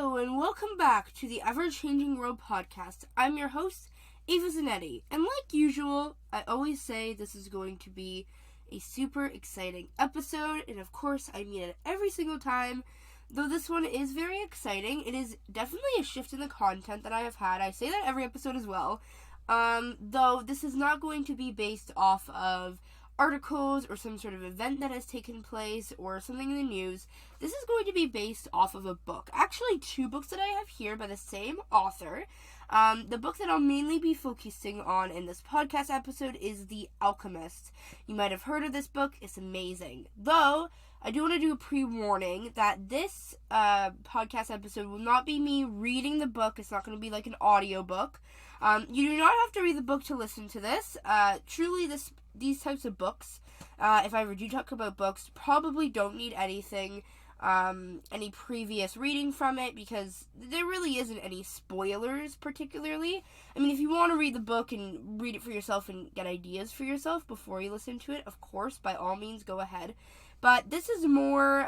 Hello, and welcome back to the Ever-Changing World podcast. I'm your host, Ava Zanetti, and like usual, I always say this is going to be a super exciting episode, and of course, I mean it every single time. Though this one is very exciting, it is definitely a shift in the content that I have had. I say that every episode as well. Though this is not going to be based off of articles or some sort of event that has taken place or something in the news. This is going to be based off of a book. Actually, two books that I have here by the same author. The book that I'll mainly be focusing on in this podcast episode is The Alchemist. You might have heard of this book. It's amazing. Though, I do want to do a pre-warning that this podcast episode will not be me reading the book. It's not going to be like an audio book. You do not have to read the book to listen to this. Truly, these types of books, if I ever do talk about books, probably don't need anything, any previous reading from it, because there really isn't any spoilers particularly. I mean, if you want to read the book and read it for yourself and get ideas for yourself before you listen to it, of course, by all means, go ahead. But this is more,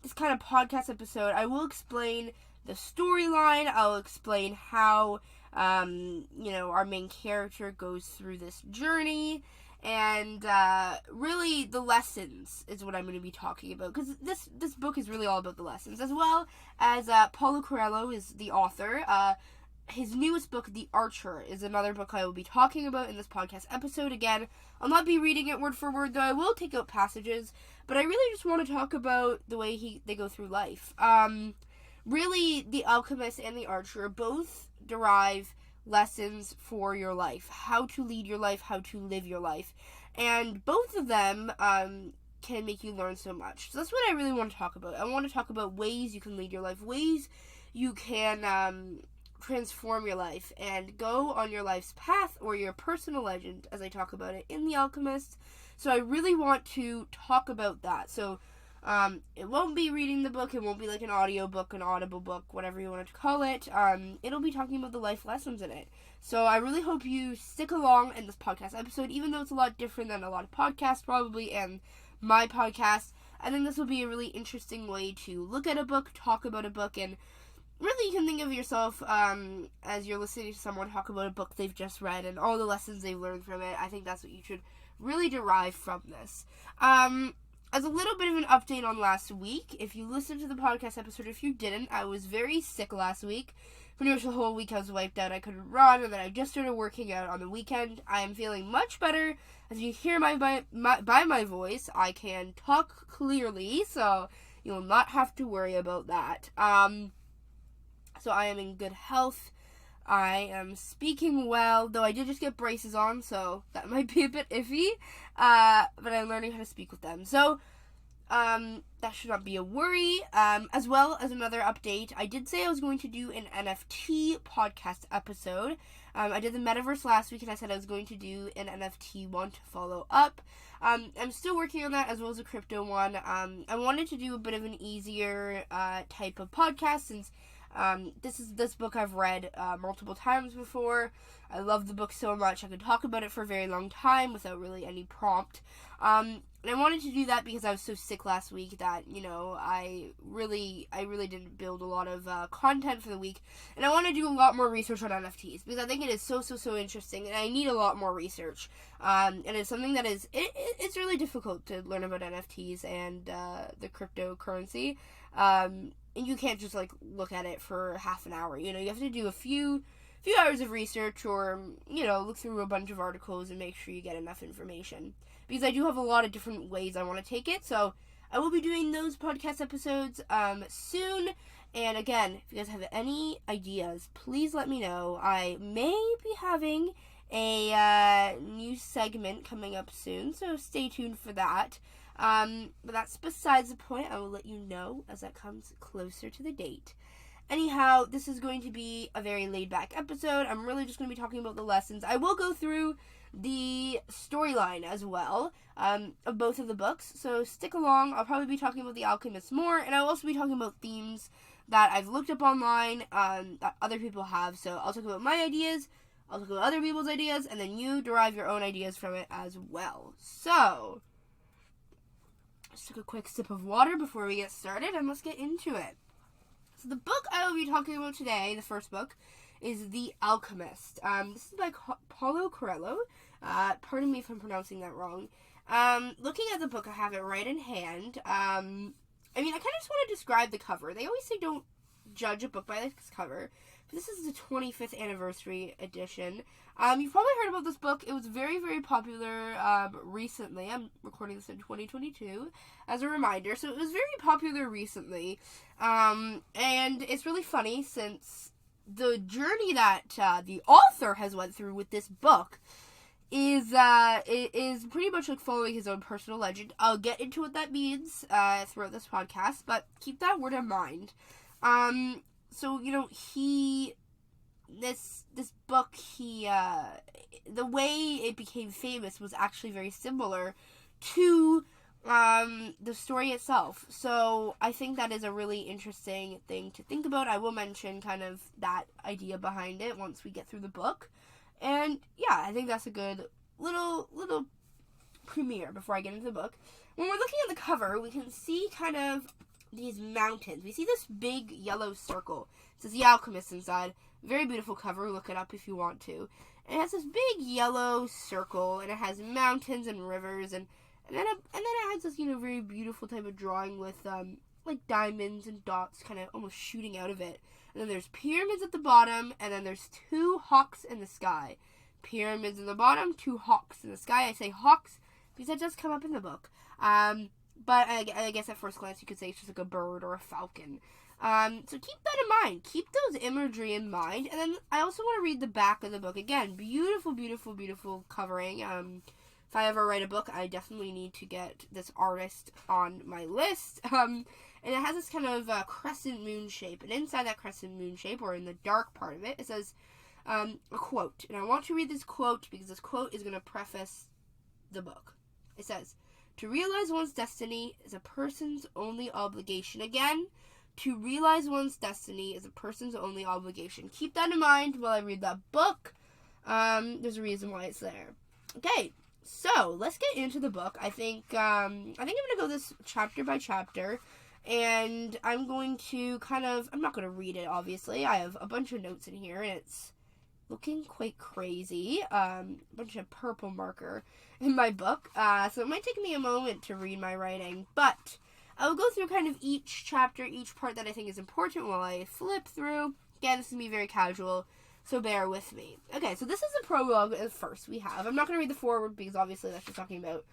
this kind of podcast episode. I will explain the storyline. I'll explain how our main character goes through this journey, and really the lessons is what I'm going to be talking about, because this book is really all about the lessons, as well as Paulo Coelho is the author. His newest book, The Archer, is another book I will be talking about in this podcast episode. Again, I'll not be reading it word for word, though I will take out passages, but I really just want to talk about the way they go through life. Really, The Alchemist and The Archer both derive lessons for your life, how to lead your life, how to live your life, and both of them can make you learn so much. So that's what I really want to talk about. I want to talk about ways you can lead your life, ways you can transform your life and go on your life's path or your personal legend, as I talk about it in The Alchemist. So I really want to talk about that. So it won't be reading the book. It won't be like an audio book, an audible book, whatever you want to call it. It'll be talking about the life lessons in it. So I really hope you stick along in this podcast episode, even though it's a lot different than a lot of podcasts probably and my podcast. I think this will be a really interesting way to look at a book, talk about a book, and really you can think of yourself as you're listening to someone talk about a book they've just read and all the lessons they've learned from it. I think that's what you should really derive from this. As a little bit of an update on last week, if you listened to the podcast episode, if you didn't, I was very sick last week. Pretty much the whole week I was wiped out. I couldn't run, and then I just started working out on the weekend. I am feeling much better. As you hear by my voice, I can talk clearly, so you will not have to worry about that. So I am in good health. I am speaking well, though I did just get braces on, so that might be a bit iffy, but I'm learning how to speak with them. So, that should not be a worry. As well as another update, I did say I was going to do an NFT podcast episode. I did the metaverse last week, and I said I was going to do an NFT one to follow up. I'm still working on that, as well as a crypto one. I wanted to do a bit of an easier type of podcast, since this book I've read multiple times before. I love the book so much. I could talk about it for a very long time without really any prompt. And I wanted to do that because I was so sick last week that, I really didn't build a lot of content for the week. And I want to do a lot more research on NFTs because I think it is so interesting, and I need a lot more research. And it's something that it's really difficult to learn about NFTs and the cryptocurrency. And you can't just look at it for half an hour. You have to do a few hours of research, or look through a bunch of articles and make sure you get enough information. Because I do have a lot of different ways I want to take it. So I will be doing those podcast episodes soon. And again, if you guys have any ideas, please let me know. I may be having a new segment coming up soon, so stay tuned for that. But that's besides the point. I will let you know as that comes closer to the date. Anyhow, this is going to be a very laid-back episode. I'm really just going to be talking about the lessons. I will go through the storyline as well of both of the books, so stick along. I'll probably be talking about The Alchemist more, and I'll also be talking about themes that I've looked up online that other people have. So I'll talk about my ideas, I'll talk about other people's ideas, and then you derive your own ideas from it as well. So just took a quick sip of water before we get started, and let's get into it. So the book I will be talking about today, the first book, is The Alchemist. This is by Paulo Coelho. Pardon me if I'm pronouncing that wrong. Looking at the book, I have it right in hand. I kind of just want to describe the cover. They always say don't judge a book by its cover. But this is the 25th anniversary edition. You've probably heard about this book. It was very, very popular recently. I'm recording this in 2022 as a reminder. So it was very popular recently. And it's really funny since the journey that the author has went through with this book is pretty much like following his own personal legend. I'll get into what that means throughout this podcast, but keep that word in mind. So, this book, the way it became famous was actually very similar to the story itself. So I think that is a really interesting thing to think about. I will mention kind of that idea behind it once we get through the book. And yeah, I think that's a good little premiere before I get into the book. When we're looking at the cover, we can see kind of these mountains. We see this big yellow circle. It says The Alchemist inside. Very beautiful cover. Look it up if you want to. And it has this big yellow circle, and it has mountains and rivers, and then it has this very beautiful type of drawing with like diamonds and dots kind of almost shooting out of it. And then there's pyramids at the bottom, and then there's two hawks in the sky. Pyramids in the bottom, two hawks in the sky. I say hawks because that does come up in the book. But I guess at first glance you could say it's just like a bird or a falcon. So keep that in mind. Keep those imagery in mind. And then I also want to read the back of the book. Again, beautiful, beautiful, beautiful covering. If I ever write a book, I definitely need to get this artist on my list. And it has this kind of crescent moon shape. And inside that crescent moon shape, or in the dark part of it, it says a quote. And I want to read this quote because this quote is going to preface the book. It says, "To realize one's destiny is a person's only obligation." Again, to realize one's destiny is a person's only obligation. Keep that in mind while I read that book. There's a reason why it's there. Okay, so let's get into the book. I think I'm going to go this chapter by chapter, and I'm going to I'm not going to read it, obviously. I have a bunch of notes in here, and it's looking quite crazy. A bunch of purple marker in my book. So it might take me a moment to read my writing, but I will go through kind of each chapter, each part that I think is important while I flip through. Again, this is me very casual, so bear with me. Okay, so this is the prologue first we have. I'm not going to read the foreword because obviously that's just talking about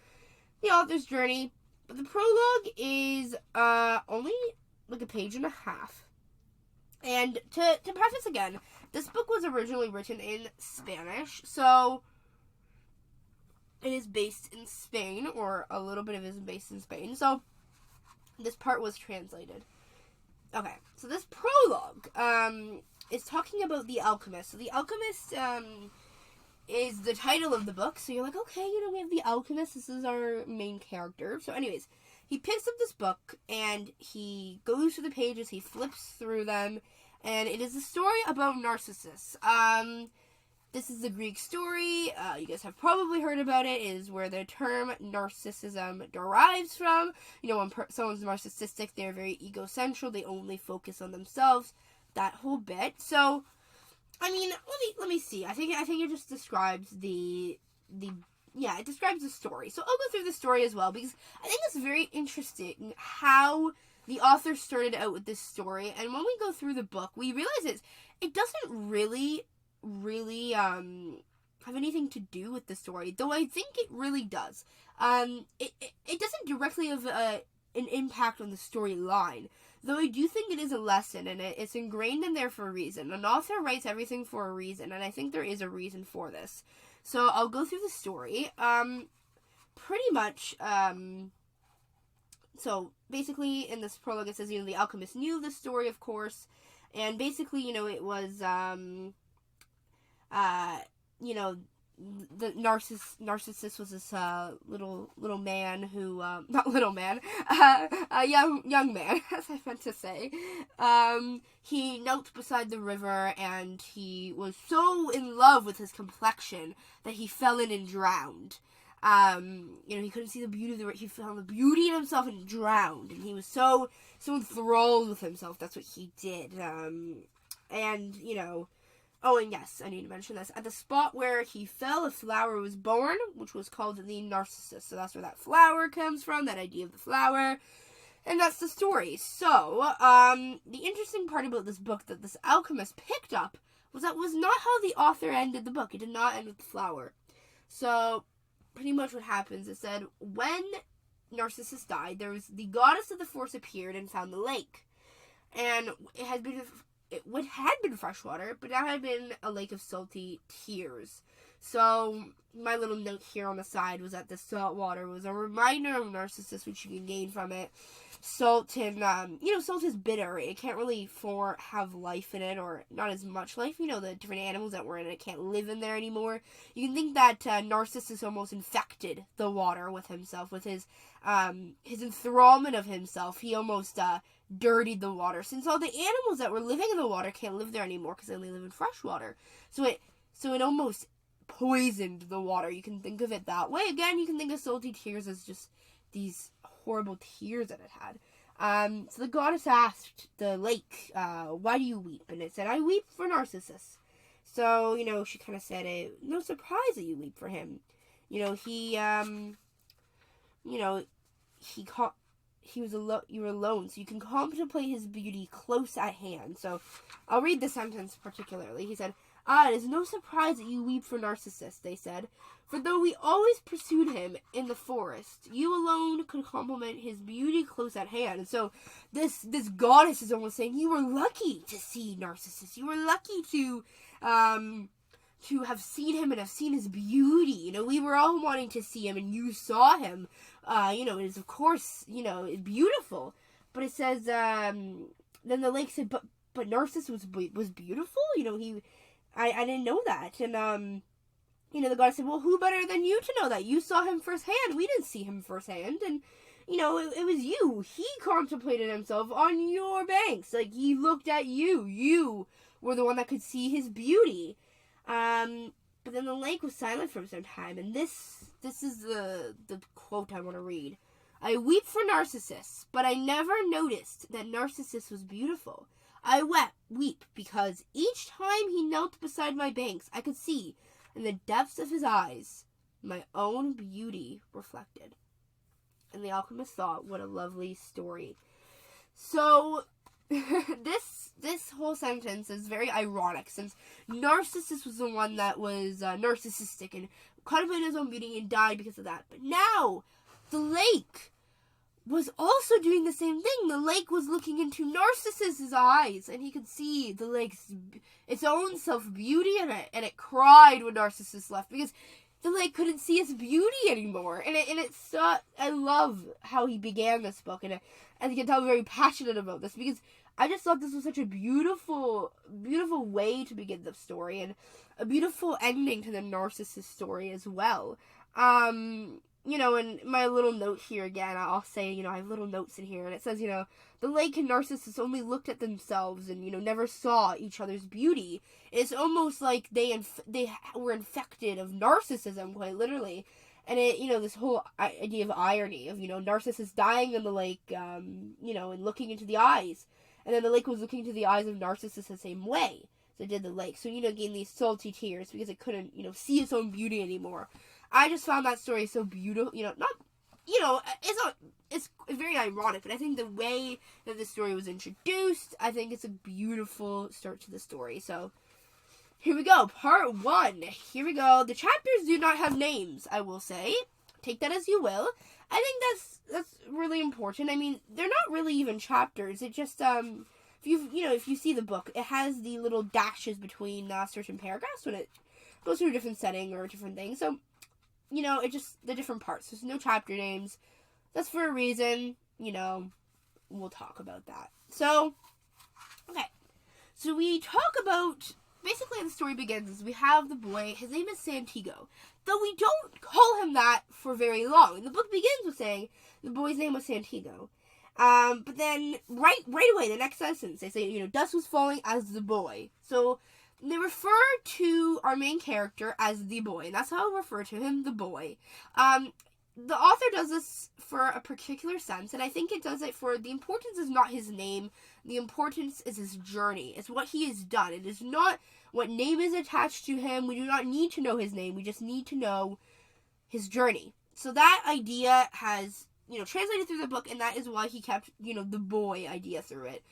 the author's journey. But the prologue is only like a page and a half. And to preface again, this book was originally written in Spanish, so it is based in Spain, or a little bit of it is based in Spain. So this part was translated. Okay, so this prologue is talking about the Alchemist. So the Alchemist is the title of the book. So you're like, okay, we have the Alchemist. This is our main character. So anyways, he picks up this book and he goes through the pages. He flips through them, and it is a story about Narcissus. This is the Greek story. You guys have probably heard about it. It is where the term narcissism derives from. When someone's narcissistic, they're very egocentric. They only focus on themselves. That whole bit. So, let me see. I think it just describes it describes the story. So I'll go through the story as well because I think it's very interesting how the author started out with this story. And when we go through the book, we realize it doesn't really have anything to do with the story, though I think it really does. It doesn't directly have an impact on the storyline, though I do think it is a lesson, and it's ingrained in there for a reason. An author writes everything for a reason, and I think there is a reason for this. So I'll go through the story. Pretty much, so basically in this prologue it says, the Alchemist knew the story, of course, and basically, it was, the Narcissus was this little man who not little man, a young man, as I meant to say. He knelt beside the river, and he was so in love with his complexion that he fell in and drowned. He couldn't see the beauty of the river. He found the beauty in himself and drowned. And he was so enthralled with himself. That's what he did. Oh, and yes, I need to mention this. At the spot where he fell, a flower was born, which was called the Narcissus. So that's where that flower comes from, that idea of the flower. And that's the story. So, the interesting part about this book that this alchemist picked up was not how the author ended the book. It did not end with the flower. So, pretty much what happens is that when Narcissus died, the goddess of the force appeared and found the lake. And it had been freshwater, but now had been a lake of salty tears. So, my little note here on the side was that the salt water was a reminder of Narcissus, which you can gain from it. Salt and, salt is bitter. It can't really have life in it, or not as much life. The different animals that were in it can't live in there anymore. You can think that Narcissus almost infected the water with himself, with his enthrallment of himself. He almost dirtied the water, since all the animals that were living in the water can't live there anymore because they only live in fresh water. So it almost poisoned the water. You can think of it that way. Again, you can think of salty tears as just these horrible tears that it had. So the goddess asked the lake, why do you weep? And it said, I weep for Narcissus. So, she kind of said, no surprise that you weep for him. You were alone, so you can contemplate his beauty close at hand. So, I'll read the sentence particularly. He said, it is no surprise that you weep for Narcissus, they said, for though we always pursued him in the forest, you alone could contemplate his beauty close at hand. And so, this goddess is almost saying, you were lucky to see Narcissus. You were lucky to have seen him and have seen his beauty. We were all wanting to see him, and you saw him. It is, of course, beautiful. But it says, then the lake said, but Narcissus was beautiful? I didn't know that. And, the goddess said, well, who better than you to know that? You saw him firsthand. We didn't see him firsthand. And, it was you. He contemplated himself on your banks. Like, he looked at you. You were the one that could see his beauty. But then the lake was silent for some time, and this is the quote I want to read. I weep for Narcissus, but I never noticed that Narcissus was beautiful. I weep, because each time he knelt beside my banks, I could see, in the depths of his eyes, my own beauty reflected. And the alchemist thought, what a lovely story. So, this whole sentence is very ironic, since Narcissus was the one that was narcissistic and contemplated his own beauty and died because of that. But now, the lake was also doing the same thing. The lake was looking into Narcissus's eyes, and he could see the lake's its own self-beauty in it, and it cried when Narcissus left, because the lake couldn't see its beauty anymore. And I love how he began this book, and as you can tell, I'm very passionate about this, because I just thought this was such a beautiful, beautiful way to begin the story, and a beautiful ending to the Narcissus story as well. And my little note here again, I'll say, I have little notes in here, and it says, the lake and Narcissus only looked at themselves and, never saw each other's beauty. It's almost like they were infected of narcissism, quite literally. And this whole idea of irony of, Narcissus dying in the lake, and looking into the eyes. And then the lake was looking into the eyes of Narcissus the same way. So it did the lake. So, again, these salty tears because it couldn't, see its own beauty anymore. I just found that story so beautiful. It's very ironic, but I think the way that the story was introduced, I think it's a beautiful start to the story. So, here we go. Part 1. Here we go. The chapters do not have names, I will say. Take that as you will. I think that's really important. I mean, they're not really even chapters. It just, if you see the book, it has the little dashes between certain paragraphs when it goes through a different setting or a different thing. So, it just, the different parts. There's no chapter names. That's for a reason. We'll talk about that. So, okay. So we talk about, basically the story begins as we have the boy, his name is Santiago. Though we don't call him that for very long. The book begins with saying the boy's name was Santiago. But then, right away, the next sentence, they say, dusk was falling as the boy. So, they refer to our main character as the boy, and that's how I refer to him, the boy. The author does this for a particular sense, and I think it does it for the importance is not his name. The importance is his journey. It's what he has done. It is not what name is attached to him. We do not need to know his name. We just need to know his journey. So that idea has, translated through the book, and that is why he kept, the boy idea through it.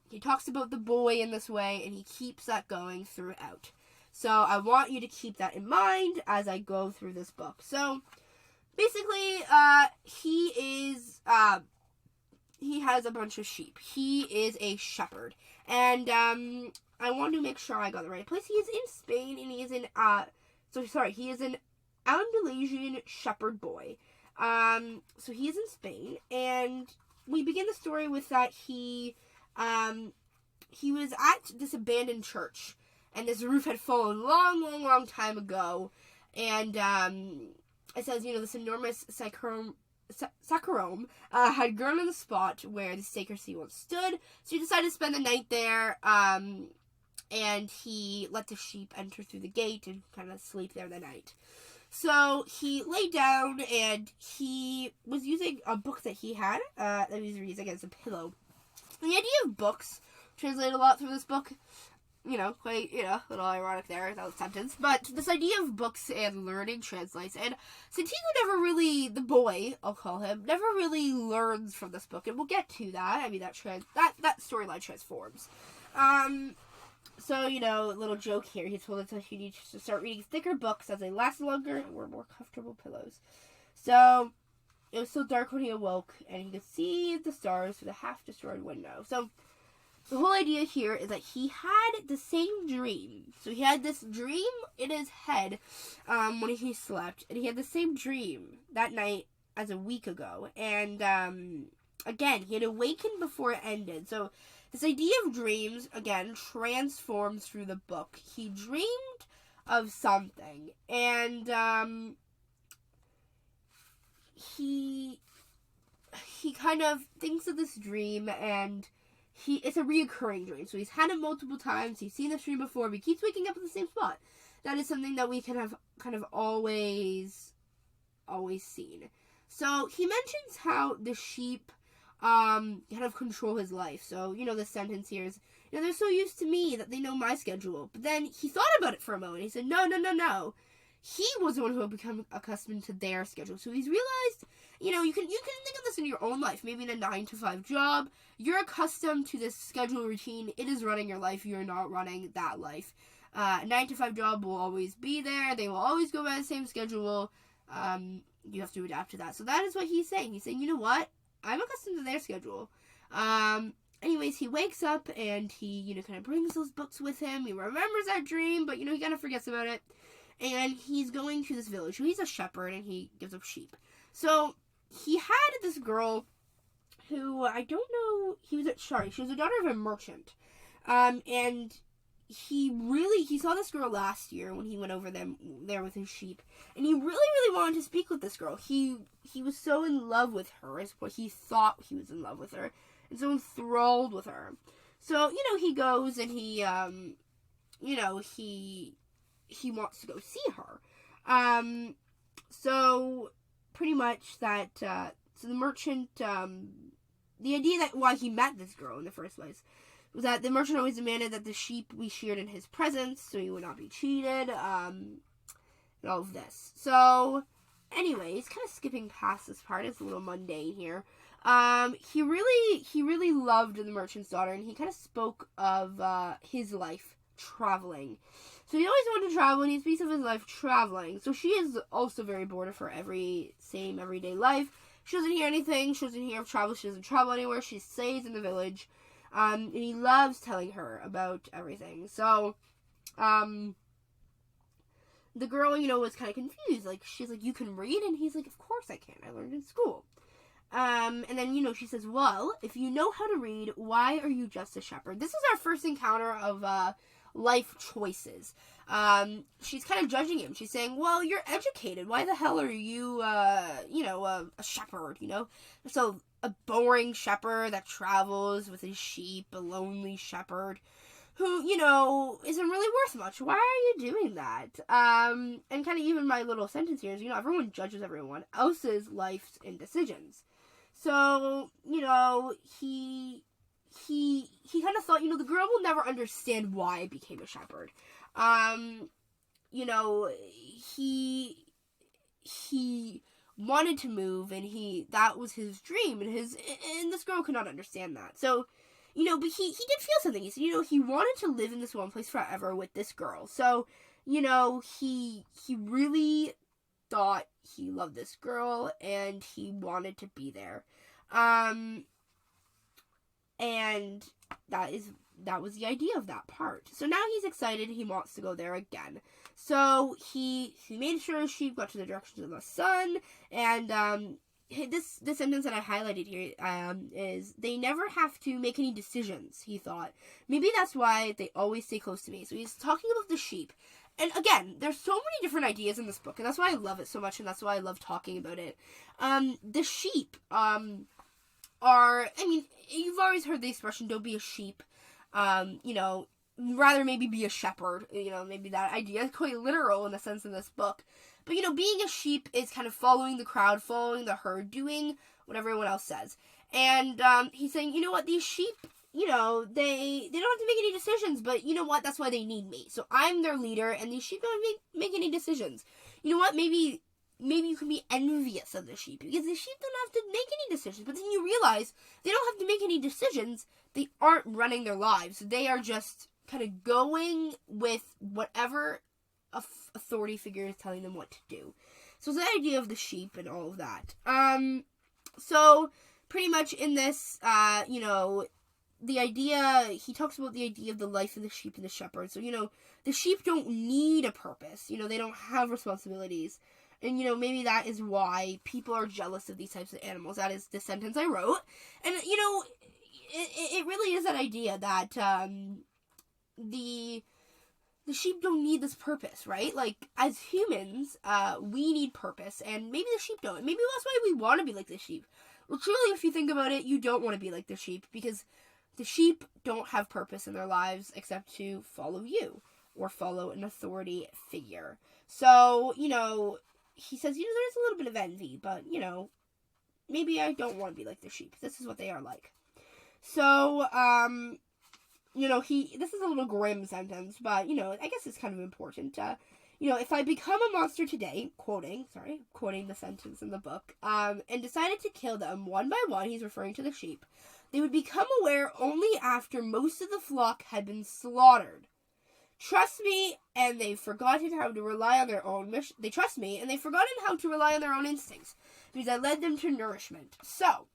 He talks about the boy in this way, and he keeps that going throughout. So I want you to keep that in mind as I go through this book. So basically, he has a bunch of sheep. He is a shepherd. And, I want to make sure I got the right place. He is in Spain, and he is an Andalusian shepherd boy. So he is in Spain, and we begin the story with that he was at this abandoned church, and this roof had fallen long time ago, and, it says, this enormous saccharum had grown on the spot where the sacristy once stood, so he decided to spend the night there, and he let the sheep enter through the gate and kind of sleep there the night. So he lay down, and he was using a book that he had, that he was using as a pillow. And the idea of books translate a lot through this book. Quite, a little ironic there, that sentence. But this idea of books and learning translates. And Santiago never really, the boy, I'll call him, never really learns from this book. And we'll get to that. I mean, that storyline transforms. So, little joke here. He told us that he needs to start reading thicker books as they last longer and were more comfortable pillows. So, it was still dark when he awoke, and he could see the stars through the half-destroyed window. So, the whole idea here is that he had the same dream. So he had this dream in his head when he slept. And he had the same dream that night as a week ago. And again, he had awakened before it ended. So this idea of dreams, again, transforms through the book. He dreamed of something. And he kind of thinks of this dream, and it's a reoccurring dream. So he's had it multiple times. He's seen this dream before, but he keeps waking up in the same spot. That is something that we can have kind of always seen. So he mentions how the sheep kind of control his life. So, the sentence here is, they're so used to me that they know my schedule. But then he thought about it for a moment. He said, no. He was the one who had become accustomed to their schedule. So he's realized, you can think of this in your own life. Maybe in a 9-to-5 job, you're accustomed to this schedule routine. It is running your life. You're not running that life. A 9-to-5 job will always be there. They will always go by the same schedule. You have to adapt to that. So that is what he's saying. He's saying, you know what? I'm accustomed to their schedule. Anyways, he wakes up, and he, kind of brings those books with him. He remembers that dream, but, he kind of forgets about it. And he's going to this village. So he's a shepherd, and he gives up sheep. So he had this girl who, I don't know, she was a daughter of a merchant. And he saw this girl last year when he went over there with his sheep. And he really wanted to speak with this girl. He was so in love with her, is what he thought he was in love with her. And so enthralled with her. So, he goes, and he wants to go see her. So pretty much that, so the merchant, the idea that why he met this girl in the first place was that the merchant always demanded that the sheep be sheared in his presence so he would not be cheated, and all of this. So, anyways, kind of skipping past this part, it's a little mundane here. He really loved the merchant's daughter, and he kind of spoke of, his life traveling. So he always wanted to travel, and he speaks of his life traveling. So she is also very bored of her everyday life. She doesn't hear anything. She doesn't hear of travel. She doesn't travel anywhere. She stays in the village. And he loves telling her about everything. So, the girl, was kind of confused. Like, she's like, you can read? And he's like, of course I can. I learned in school. And then, she says, well, if you know how to read, why are you just a shepherd? This is our first encounter of, life choices. She's kind of judging him. She's saying, well, you're educated. Why the hell are you, a shepherd, So, a boring shepherd that travels with his sheep, a lonely shepherd. who, isn't really worth much. Why are you doing that? And kind of even my little sentence here is, everyone judges everyone else's lives and decisions. So, he kind of thought, the girl will never understand why I became a shepherd. He wanted to move, and that was his dream, and this girl could not understand that. So, but he did feel something. He said, he wanted to live in this one place forever with this girl. So, he really thought he loved this girl, and he wanted to be there. And that was the idea of that part. So now he's excited. He wants to go there again. So he made sure his sheep got to the direction of the sun. And this sentence that I highlighted here is, they never have to make any decisions, he thought. Maybe that's why they always stay close to me. So he's talking about the sheep. And again, there's so many different ideas in this book, and that's why I love it so much, and that's why I love talking about it. The sheep are, you've always heard the expression, don't be a sheep. Rather maybe be a shepherd. Maybe that idea is quite literal in a sense in this book. But, being a sheep is kind of following the crowd, following the herd, doing what everyone else says. And he's saying, these sheep, they don't have to make any decisions, but you know what, that's why they need me. So I'm their leader, and these sheep don't make any decisions. You know what, maybe you can be envious of the sheep, because the sheep don't have to make any decisions. But then you realize they don't have to make any decisions. They aren't running their lives. They are just kind of going with whatever authority figure is telling them what to do. So it's the idea of the sheep and all of that. So pretty much in this, the idea, he talks about the idea of the life of the sheep and the shepherd. So, the sheep don't need a purpose. They don't have responsibilities. And, maybe that is why people are jealous of these types of animals. That is the sentence I wrote. And, it really is that idea that the sheep don't need this purpose, right? Like, as humans, we need purpose, and maybe the sheep don't. Maybe that's why we want to be like the sheep. Well, truly, if you think about it, you don't want to be like the sheep, because the sheep don't have purpose in their lives except to follow you or follow an authority figure. So, he says, there's a little bit of envy, but, maybe I don't want to be like the sheep. This is what they are like. So, this is a little grim sentence, but, I guess it's kind of important. If I become a monster today, quoting the sentence in the book, and decided to kill them one by one, he's referring to the sheep, they would become aware only after most of the flock had been slaughtered. Trust me, and they've forgotten how to rely on their own mission. They trust me, and they've forgotten how to rely on their own instincts, because I led them to nourishment. So,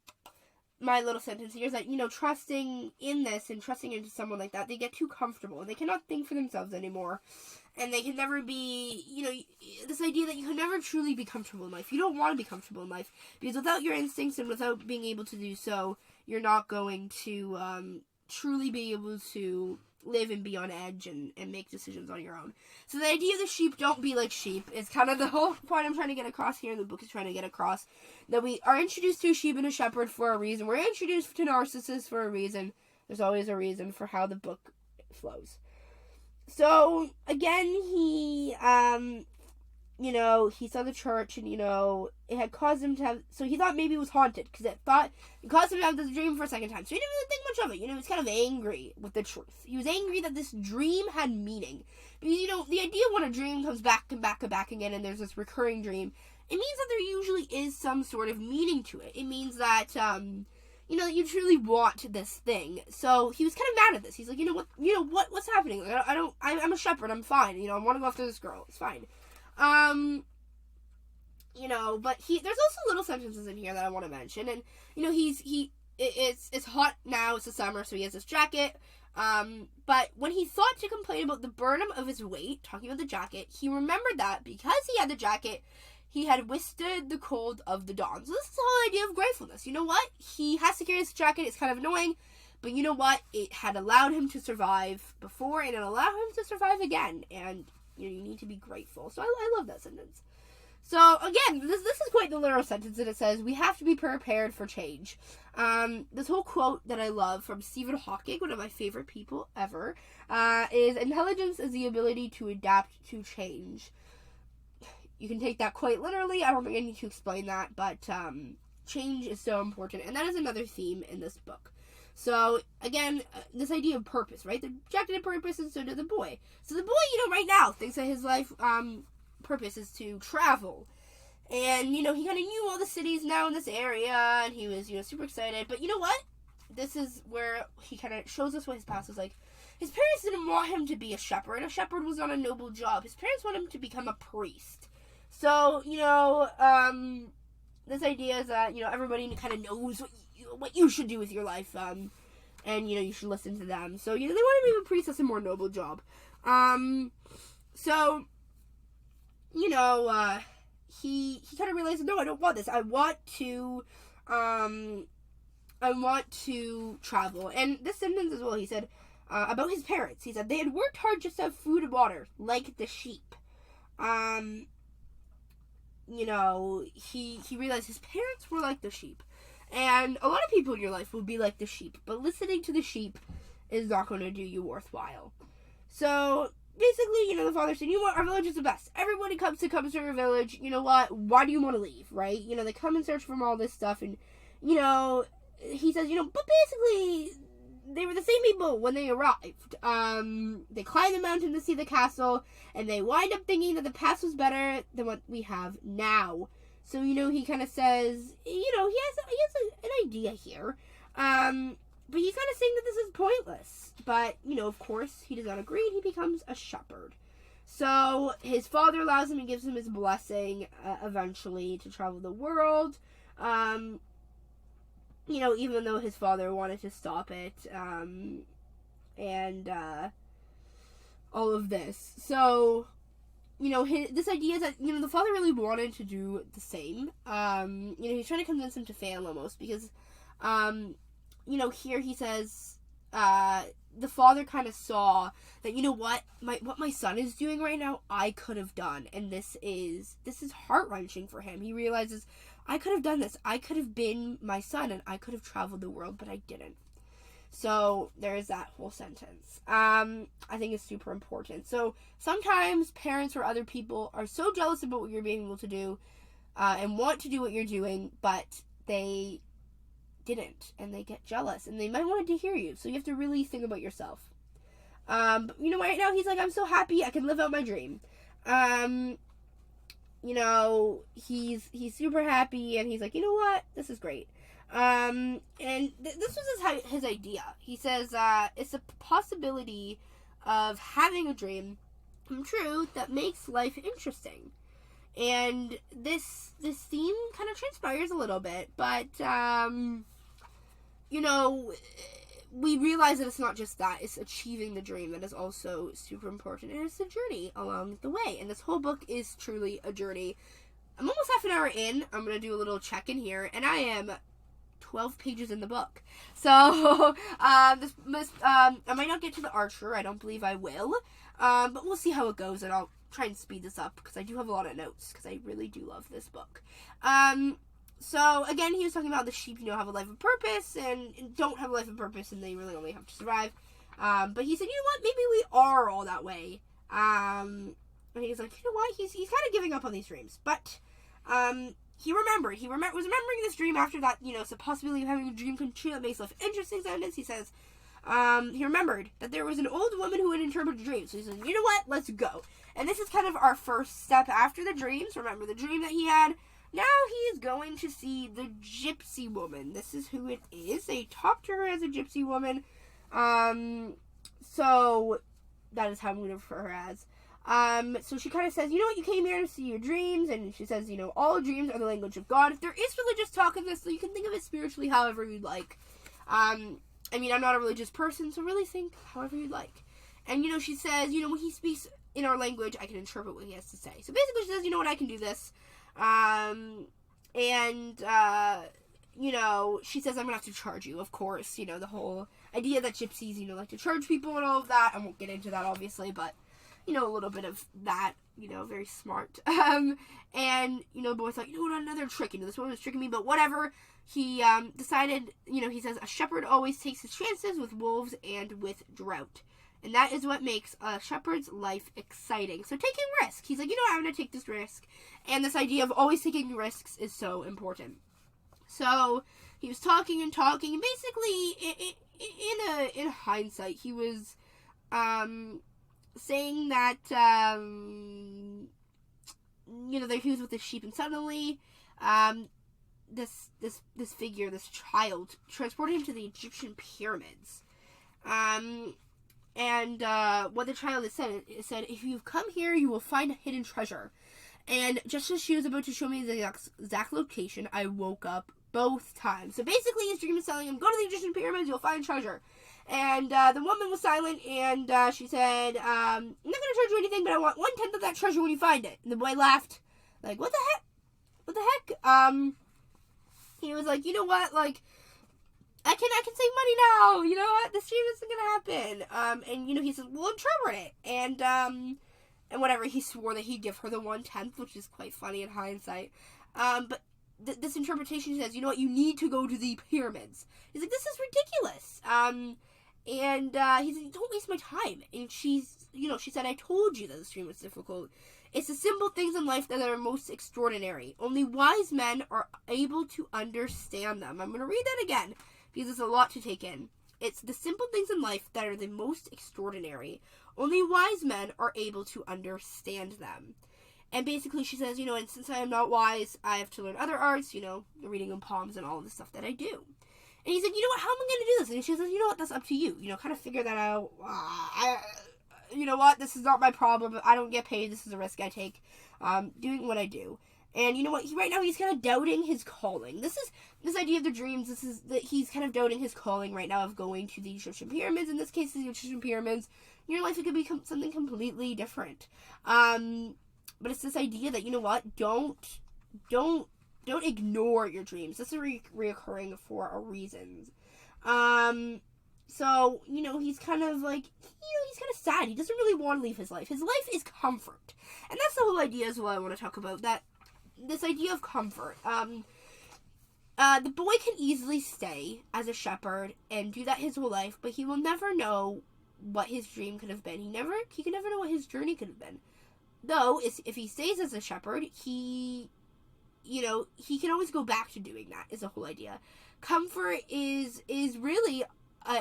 my little sentence here is that, trusting in this and trusting into someone like that, they get too comfortable. They cannot think for themselves anymore. And they can never be, this idea that you can never truly be comfortable in life. You don't want to be comfortable in life, because without your instincts and without being able to do so, you're not going to truly be able to live and be on edge and make decisions on your own. So the idea of the sheep don't be like sheep is kind of the whole point I'm trying to get across here, and the book is trying to get across, that we are introduced to a sheep and a shepherd for a reason. We're introduced to Narcissus for a reason. There's always a reason for how the book flows. So again, he saw the church, and it had caused him to have, so he thought maybe it was haunted, because it caused him to have this dream for a second time. So he didn't really think much of it. He was kind of angry with the truth. He was angry that this dream had meaning. Because, the idea when a dream comes back and back and back again, and there's this recurring dream, it means that there usually is some sort of meaning to it. It means that, you truly want this thing. So he was kind of mad at this. He's like, what's happening? Like, I'm a shepherd. I'm fine. I want to go after this girl. It's fine. But there's also little sentences in here that I want to mention, and, it's hot now, it's the summer, so he has this jacket, but when he thought to complain about the burden of his weight, talking about the jacket, he remembered that because he had the jacket, he had withstood the cold of the dawn. So this is the whole idea of gratefulness. You know what? He has to carry this jacket, it's kind of annoying, but you know what? It had allowed him to survive before, and it allowed him to survive again, and you need to be grateful. So I love that sentence. So, again, this is quite the literal sentence that it says, we have to be prepared for change. This whole quote that I love from Stephen Hawking, one of my favorite people ever, is, intelligence is the ability to adapt to change. You can take that quite literally. I don't think I need to explain that, but change is so important, and that is another theme in this book. So, again, this idea of purpose, right? The Jack did purpose, and so did the boy. So the boy, right now, thinks that his life purpose is to travel. And, he kind of knew all the cities now in this area, and he was, super excited. But you know what? This is where he kind of shows us what his past was like. His parents didn't want him to be a shepherd. A shepherd was not a noble job. His parents wanted him to become a priest. So, this idea is that, everybody kind of knows what you should do with your life, and, you should listen to them. So, they wanted to be a priest. That's a more noble job. So, he kind of realized, no, I don't want this. I want to travel. And this sentence as well, he said, about his parents. He said, they had worked hard just to have food and water, like the sheep. He realized his parents were like the sheep. And a lot of people in your life will be like the sheep, but listening to the sheep is not going to do you worthwhile. So, basically, the father said, you know what, our village is the best. Everybody comes to our village. You know what, why do you want to leave, right? They come and search for all this stuff, and, he says, but basically, they were the same people when they arrived. They climbed the mountain to see the castle, and they wind up thinking that the past was better than what we have now. So, he kind of says, he has an idea here. But he's kind of saying that this is pointless. But, of course, he does not agree, and he becomes a shepherd. So, his father allows him and gives him his blessing, eventually, to travel the world. Even though his father wanted to stop it, and all of this. So, this idea is that, the father really wanted to do the same. He's trying to convince him to fail almost, because, here he says, the father kind of saw that, what my son is doing right now, I could have done, and this is heart-wrenching for him. He realizes, I could have done this. I could have been my son, and I could have traveled the world, but I didn't. So, there's that whole sentence. I think it's super important. So, sometimes parents or other people are so jealous about what you're being able to do, and want to do what you're doing, but they didn't, and they get jealous, and they might want to hear you, so you have to really think about yourself. But, right now, he's like, I'm so happy, I can live out my dream. He's super happy, and he's like, you know what, this is great. And this was his idea. He says, it's a possibility of having a dream come true that makes life interesting. And this theme kind of transpires a little bit, but, we realize that it's not just that, it's achieving the dream that is also super important, and it's a journey along the way, and this whole book is truly a journey. I'm almost half an hour in. I'm going to do a little check-in here, and I am 12 pages in the book. So, I might not get to the archer, I don't believe I will, but we'll see how it goes, and I'll try and speed this up, because I do have a lot of notes, because I really do love this book. So, again, he was talking about the sheep, have a life of purpose, and don't have a life of purpose, and they really only have to survive. But he said, you know what, maybe we are all that way. And he's like, you know what, he's kind of giving up on these dreams. But, he was remembering this dream after that, it's a possibility of having a dream come true that makes life interesting sentence. He says, he remembered that there was an old woman who would interpret dreams. So he says, you know what, let's go. And this is kind of our first step after the dreams. Remember the dream that he had? Now he is going to see the gypsy woman. This is who it is. They talk to her as a gypsy woman. So that is how I'm going to refer her as. So she kind of says, you know what, you came here to see your dreams, and she says, all dreams are the language of God. There is religious talk in this, so you can think of it spiritually however you'd like. I'm not a religious person, so really think however you'd like. And, she says, when he speaks in our language, I can interpret what he has to say. So basically she says, you know what, I can do this. She says, I'm gonna have to charge you, of course. The whole idea that gypsies, like to charge people and all of that. I won't get into that, obviously, but a little bit of that, very smart. And, the boy thought, what, another trick, this woman was tricking me, but whatever. He decided, he says, a shepherd always takes his chances with wolves and with drought. And that is what makes a shepherd's life exciting. So taking risks. He's like, I'm going to take this risk. And this idea of always taking risks is so important. So he was talking and talking. And basically, in hindsight, he was saying that, that he was with the sheep. And suddenly, this figure, this child, transported him to the Egyptian pyramids. And what the child had said, it said, if you've come here, you will find a hidden treasure. And just as she was about to show me the exact location, I woke up both times. So basically, his dream is telling him, go to the Egyptian pyramids, you'll find treasure. And the woman was silent, and she said, I'm not going to charge you anything, but I want 1/10 of that treasure when you find it. And the boy laughed, like, what the heck? What the heck? He was like, what, like, I can save money now. You know what? This dream isn't gonna happen. And he says, well, interpret it. And whatever. He swore that he'd give her the 1/10, which is quite funny in hindsight. But this interpretation says, you know what? You need to go to the pyramids. He's like, this is ridiculous. And he's like, don't waste my time. And she said, I told you that this dream was difficult. It's the simple things in life that are most extraordinary. Only wise men are able to understand them. I'm going to read that again, because there's a lot to take in. It's the simple things in life that are the most extraordinary. Only wise men are able to understand them. And basically she says, and since I am not wise, I have to learn other arts, the reading of palms and all of the stuff that I do. And he's like, what, how am I going to do this? And she says, what, that's up to you. Kind of figure that out. What, this is not my problem. I don't get paid. This is a risk I take. Doing what I do. And you know what? Right now he's kind of doubting his calling. This idea of the dreams. This is that he's kind of doubting his calling right now of going to the Egyptian pyramids. In this case, the Egyptian pyramids. In your life, it could be something completely different. But it's this idea that don't ignore your dreams. This is reoccurring for a reason. So he's kind of like he's kind of sad. He doesn't really want to leave his life. His life is comfort, and that's the whole idea as well. I want to talk about that. This idea of comfort. The boy can easily stay as a shepherd and do that his whole life, but he will never know what his dream could have been. He can never know what his journey could have been. Though, if he stays as a shepherd, he can always go back to doing that, is the whole idea. Comfort is really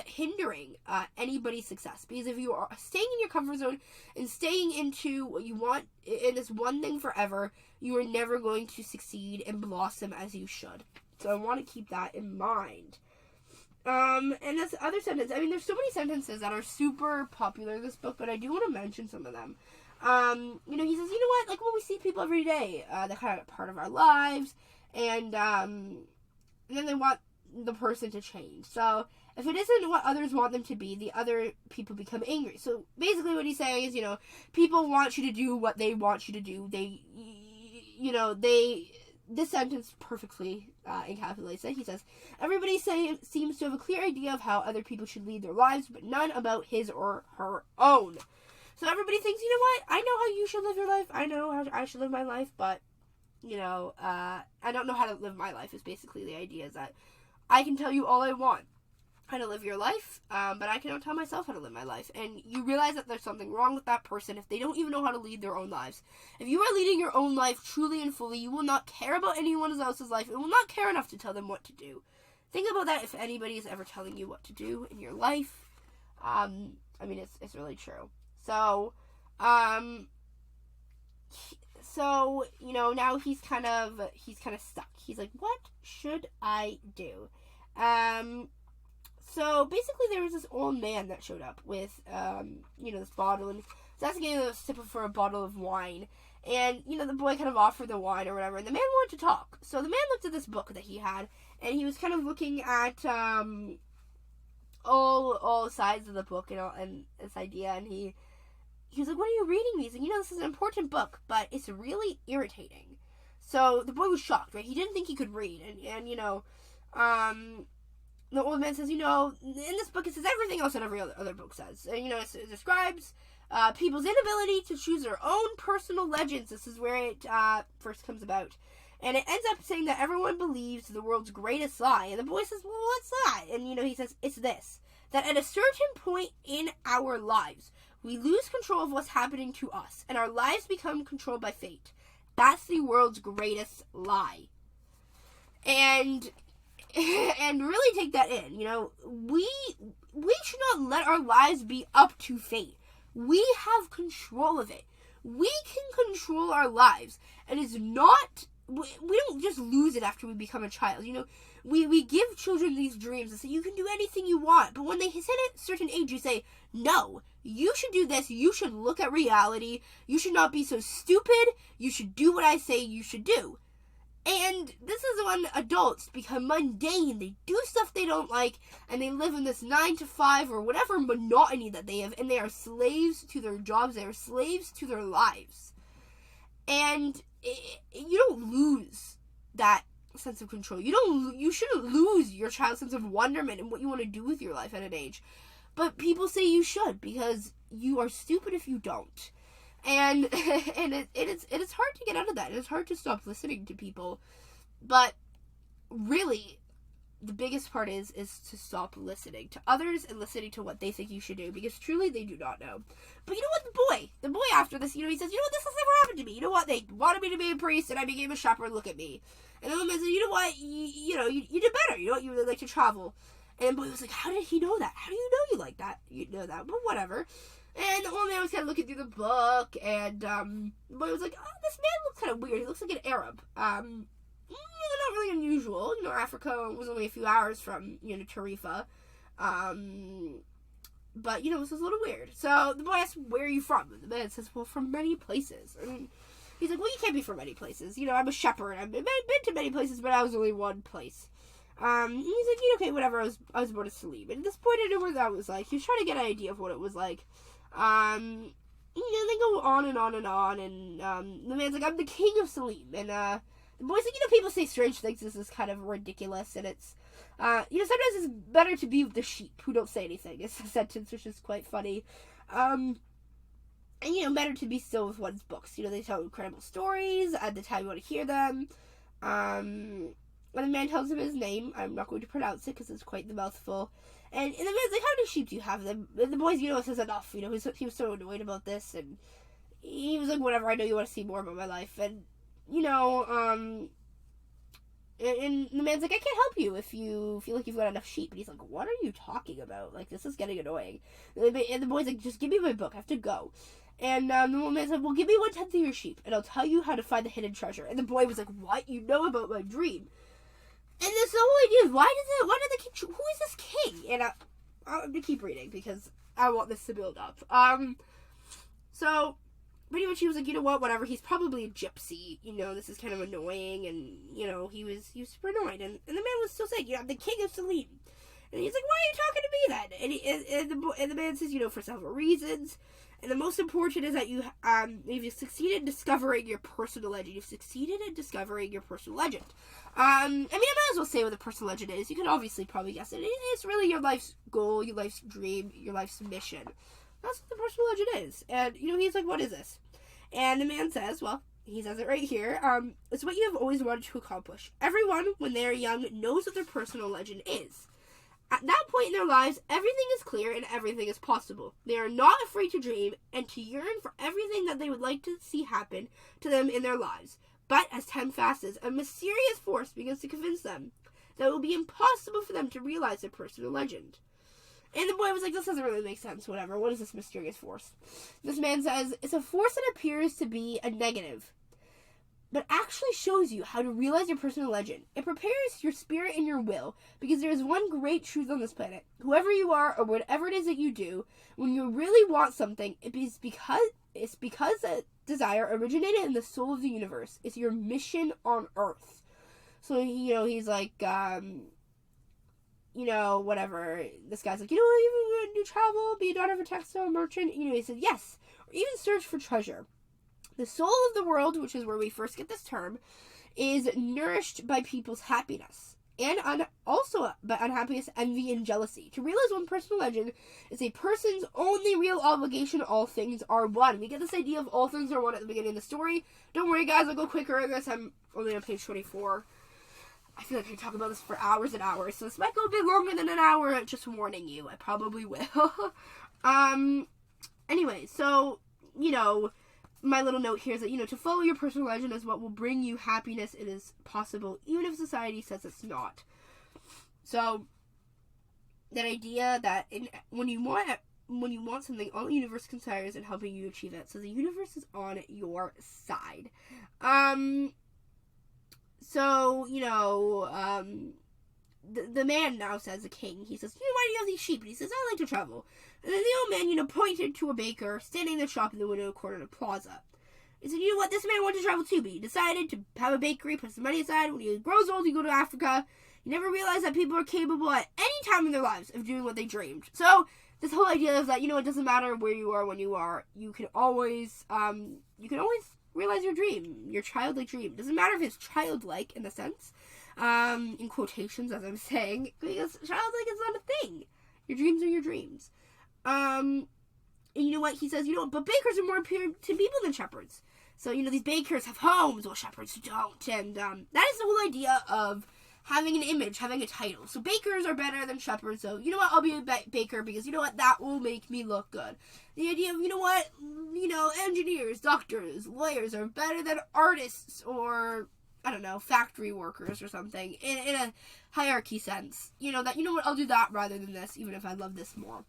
hindering anybody's success, because if you are staying in your comfort zone and staying into what you want in this one thing forever, you are never going to succeed and blossom as you should. So I want to keep that in mind. And this other sentence, there's so many sentences that are super popular in this book, but I do want to mention some of them. He says, like, we see people every day, they're kind of part of our lives, and then they want the person to change. So if it isn't what others want them to be, the other people become angry. So basically what he's saying is, people want you to do what they want you to do. This sentence perfectly encapsulates it. He says, everybody seems to have a clear idea of how other people should lead their lives, but none about his or her own. So everybody thinks, what, I know how you should live your life. I know how I should live my life, but, I don't know how to live my life, is basically the idea, is that I can tell you all I want how to live your life, but I cannot tell myself how to live my life. And you realize that there's something wrong with that person if they don't even know how to lead their own lives. If you are leading your own life truly and fully, you will not care about anyone else's life, and will not care enough to tell them what to do. Think about that if anybody is ever telling you what to do in your life. It's really true. So, now he's kind of stuck. He's like, what should I do? So basically there was this old man that showed up with, this bottle, and he's asking him to sip for a bottle of wine. And, the boy kind of offered the wine or whatever, and the man wanted to talk. So the man looked at this book that he had, and he was kind of looking at, all sides of the book and this idea, and he was like, what are you reading? He's like, this is an important book, but it's really irritating. So the boy was shocked, right? He didn't think he could read, and the old man says, in this book it says everything else that every other book says. It describes people's inability to choose their own personal legends. This is where it first comes about. And it ends up saying that everyone believes the world's greatest lie. And the boy says, well, what's that? And, he says, it's this. That at a certain point in our lives, we lose control of what's happening to us. And our lives become controlled by fate. That's the world's greatest lie. And really take that in. We should not let our lives be up to fate. We have control of it. We can control our lives. And it's not... We don't just lose it after we become a child. We give children these dreams and say, you can do anything you want. But when they hit a certain age, you say, no, you should do this. You should look at reality. You should not be so stupid. You should do what I say you should do. And this is when adults become mundane. They do stuff they don't like, and they live in this 9 to 5 or whatever monotony that they have, and they are slaves to their jobs. They are slaves to their lives. And you don't lose that sense of control. You shouldn't lose your child's sense of wonderment and what you want to do with your life at an age. But people say you should, because you are stupid if you don't. And it's hard to get out of that. It's hard to stop listening to people. But really, the biggest part is to stop listening to others and listening to what they think you should do, because truly they do not know. But you know what, the boy after this, he says, this has never happened to me. You know what, they wanted me to be a priest and I became a shepherd, look at me. And the woman said, you know what, you did better, you really like to travel. And the boy was like, how did he know that? How do you know you like that? You know that, but whatever. And the old man was kind of looking through the book, and the boy was like, oh, this man looks kind of weird. He looks like an Arab. Not really unusual. Africa was only a few hours from, Tarifa. But, this was a little weird. So the boy asked, where are you from? And the man says, well, from many places. And he's like, well, you can't be from many places. I'm a shepherd. I've been to many places, but I was only one place. He's like, okay, whatever. I was born in Salim. And at this point, I knew what that was like. He was trying to get an idea of what it was like. They go on and on and on, and the man's like, I'm the king of Salim, and the boy's like, people say strange things. This is kind of ridiculous, and it's, sometimes it's better to be with the sheep who don't say anything. It's a sentence which is quite funny, and better to be still with one's books. They tell incredible stories at the time you want to hear them. When the man tells him his name, I'm not going to pronounce it because it's quite the mouthful. And the man's like, how many sheep do you have? And the boy's, says enough. He was so annoyed about this. And he was like, whatever, I know you want to see more about my life. And, and the man's like, I can't help you if you feel like you've got enough sheep. And he's like, what are you talking about? Like, this is getting annoying. And the boy's like, just give me my book. I have to go. And the woman said, well, give me 1/10 of your sheep, and I'll tell you how to find the hidden treasure. And the boy was like, what? You know about my dream? And this whole idea is, why did the king, who is this king? And I'm going to keep reading, because I want this to build up. So, pretty much he was like, you know what, whatever, he's probably a gypsy, this is kind of annoying, and, he was super annoyed. And the man was still saying, I'm the king of Salim. And he's like, why are you talking to me then? And the man says, for several reasons. And the most important is that you've succeeded in discovering your personal legend. You've succeeded in discovering your personal legend. I might as well say what the personal legend is. You can obviously probably guess it. It's really your life's goal, your life's dream, your life's mission. That's what the personal legend is. And, he's like, what is this? And the man says, well, he says it right here. It's what you have always wanted to accomplish. Everyone, when they are young, knows what their personal legend is. At that point in their lives, everything is clear and everything is possible. They are not afraid to dream and to yearn for everything that they would like to see happen to them in their lives. But as time passes, a mysterious force begins to convince them that it will be impossible for them to realize their personal legend. And the boy was like, this doesn't really make sense, whatever. What is this mysterious force? This man says, it's a force that appears to be a negative, but actually shows you how to realize your personal legend. It prepares your spirit and your will, because there is one great truth on this planet. Whoever you are, or whatever it is that you do, when you really want something, it's because that desire originated in the soul of the universe. It's your mission on Earth. So, he's like, whatever. This guy's like, even when you travel, be a daughter of a textile merchant, he said, yes, or even search for treasure. The soul of the world, which is where we first get this term, is nourished by people's happiness. and but unhappiness, envy, and jealousy. To realize one personal legend is a person's only real obligation. All things are one. We get this idea of all things are one at the beginning of the story. Don't worry, guys. I'll go quicker on this. I'm only on page 24. I feel like I can talk about this for hours and hours, so this might go a bit longer than an hour. Just warning you, I probably will. Anyway, so, my little note here is that, to follow your personal legend is what will bring you happiness. It is possible, even if society says it's not. So, that idea that when you want something, all the universe conspires in helping you achieve it. So the universe is on your side. So, the man now says, the king, he says, why do you have these sheep? And he says, I like to travel. And then the old man, pointed to a baker standing in the shop in the window corner of the plaza. He said, you know what, this man wanted to travel too, but he decided to have a bakery, put some money aside. When he grows old, he go to Africa. He never realized that people are capable at any time in their lives of doing what they dreamed. So, this whole idea is that, it doesn't matter where you are when you are. You can always realize your dream, your childlike dream. Doesn't matter if it's childlike in a sense, in quotations as I'm saying, because childlike is not a thing. Your dreams are your dreams. And you know what? He says, but bakers are more appealing to people than shepherds. So, these bakers have homes while shepherds don't. And that is the whole idea of having an image, having a title. So bakers are better than shepherds. So, I'll be a baker because, that will make me look good. The idea of, engineers, doctors, lawyers are better than artists or, I don't know, factory workers or something in a hierarchy sense. I'll do that rather than this, even if I love this more.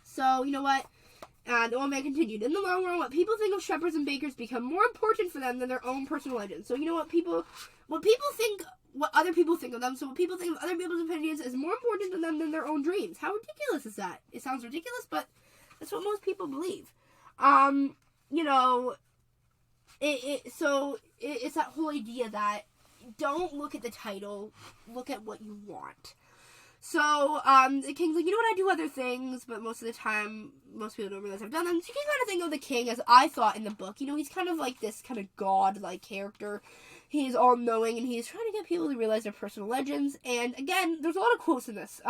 So, the old man continued, in the long run, what people think of shepherds and bakers become more important for them than their own personal legends. So, what other people think of them, so what people think of other people's opinions is more important to them than their own dreams. How ridiculous is that? It sounds ridiculous, but that's what most people believe. It's that whole idea that don't look at the title, look at what you want. So, the king's like, I do other things, but most of the time, most people don't realize I've done them. So you can kind of think of the king as I thought in the book. He's kind of like this kind of god-like character. He's all-knowing, and he's trying to get people to realize their personal legends. And, again, there's a lot of quotes in this.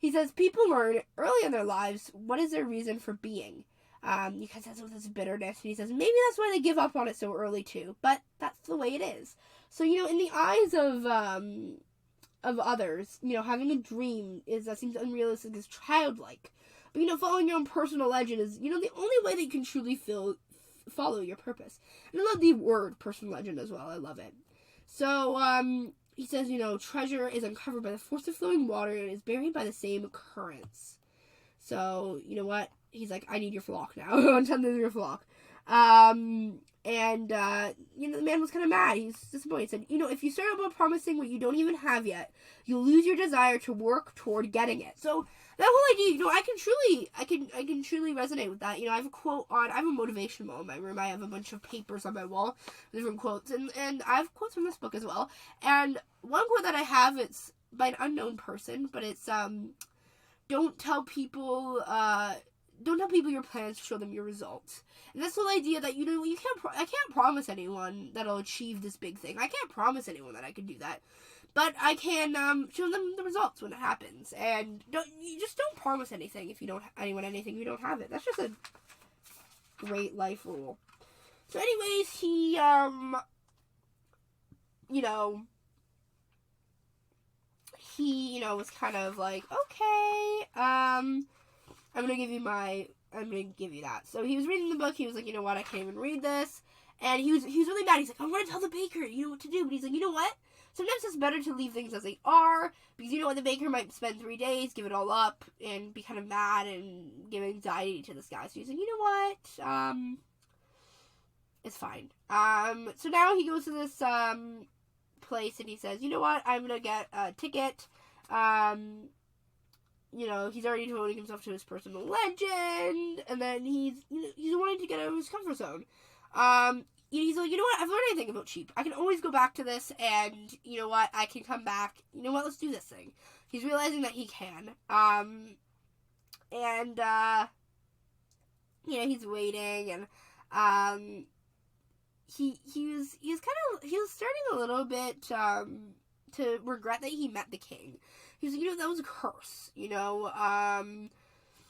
He says, people learn early in their lives what is their reason for being. Because that's with this bitterness. And he says, maybe that's why they give up on it so early, too. But that's the way it is. So, in the eyes of others, having a dream that seems unrealistic is childlike. But, following your own personal legend is, the only way that you can truly follow your purpose. And I love the word personal legend as well. I love it. So, he says, treasure is uncovered by the force of flowing water and is buried by the same currents. So, you know what? He's like, I need your flock now. I'm telling your flock. The man was kind of mad. He's disappointed. He said, if you start about promising what you don't even have yet, you'll lose your desire to work toward getting it. So that whole idea, I can truly resonate with that. I have a quote I have a motivation wall in my room. I have a bunch of papers on my wall, different quotes, and I have quotes from this book as well. And one quote that I have, it's by an unknown person, but it's, don't tell people your plans, show them your results. And that's the whole idea that, I can't promise anyone that I'll achieve this big thing. I can't promise anyone that I can do that. But I can show them the results when it happens. And don't promise anything if you don't anything you don't have it. That's just a great life rule. So anyways, he was kind of like, okay, I'm gonna give you that. So he was reading the book. He was like, I can't even read this. And he was really mad. He's like, I'm gonna tell the baker, what to do. But he's like, what? Sometimes it's better to leave things as they are, because the baker might spend 3 days, give it all up, and be kind of mad and give anxiety to this guy. So he's like, what? It's fine. So now he goes to this place and he says, I'm gonna get a ticket. He's already devoting himself to his personal legend, and then he's wanting to get out of his comfort zone. He's like, I've learned anything about sheep. I can always go back to this, and I can come back. Let's do this thing. He's realizing that he can. He's waiting, and he was starting a little bit, to regret that he met the king. He was like, that was a curse,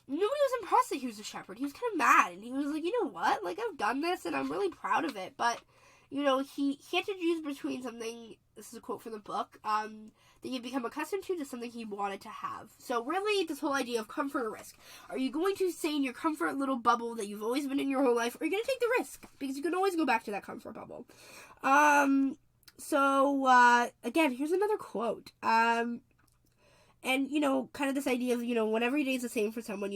Nobody was impressed that he was a shepherd. He was kind of mad, and he was like, you know what? Like, I've done this, and I'm really proud of it. But, he had to choose between something, this is a quote from the book, that he had become accustomed to something he wanted to have. So, really, this whole idea of comfort or risk. Are you going to stay in your comfort little bubble that you've always been in your whole life, or are you going to take the risk? Because you can always go back to that comfort bubble. Again, here's another quote. And, kind of this idea of, when every day is the same for someone,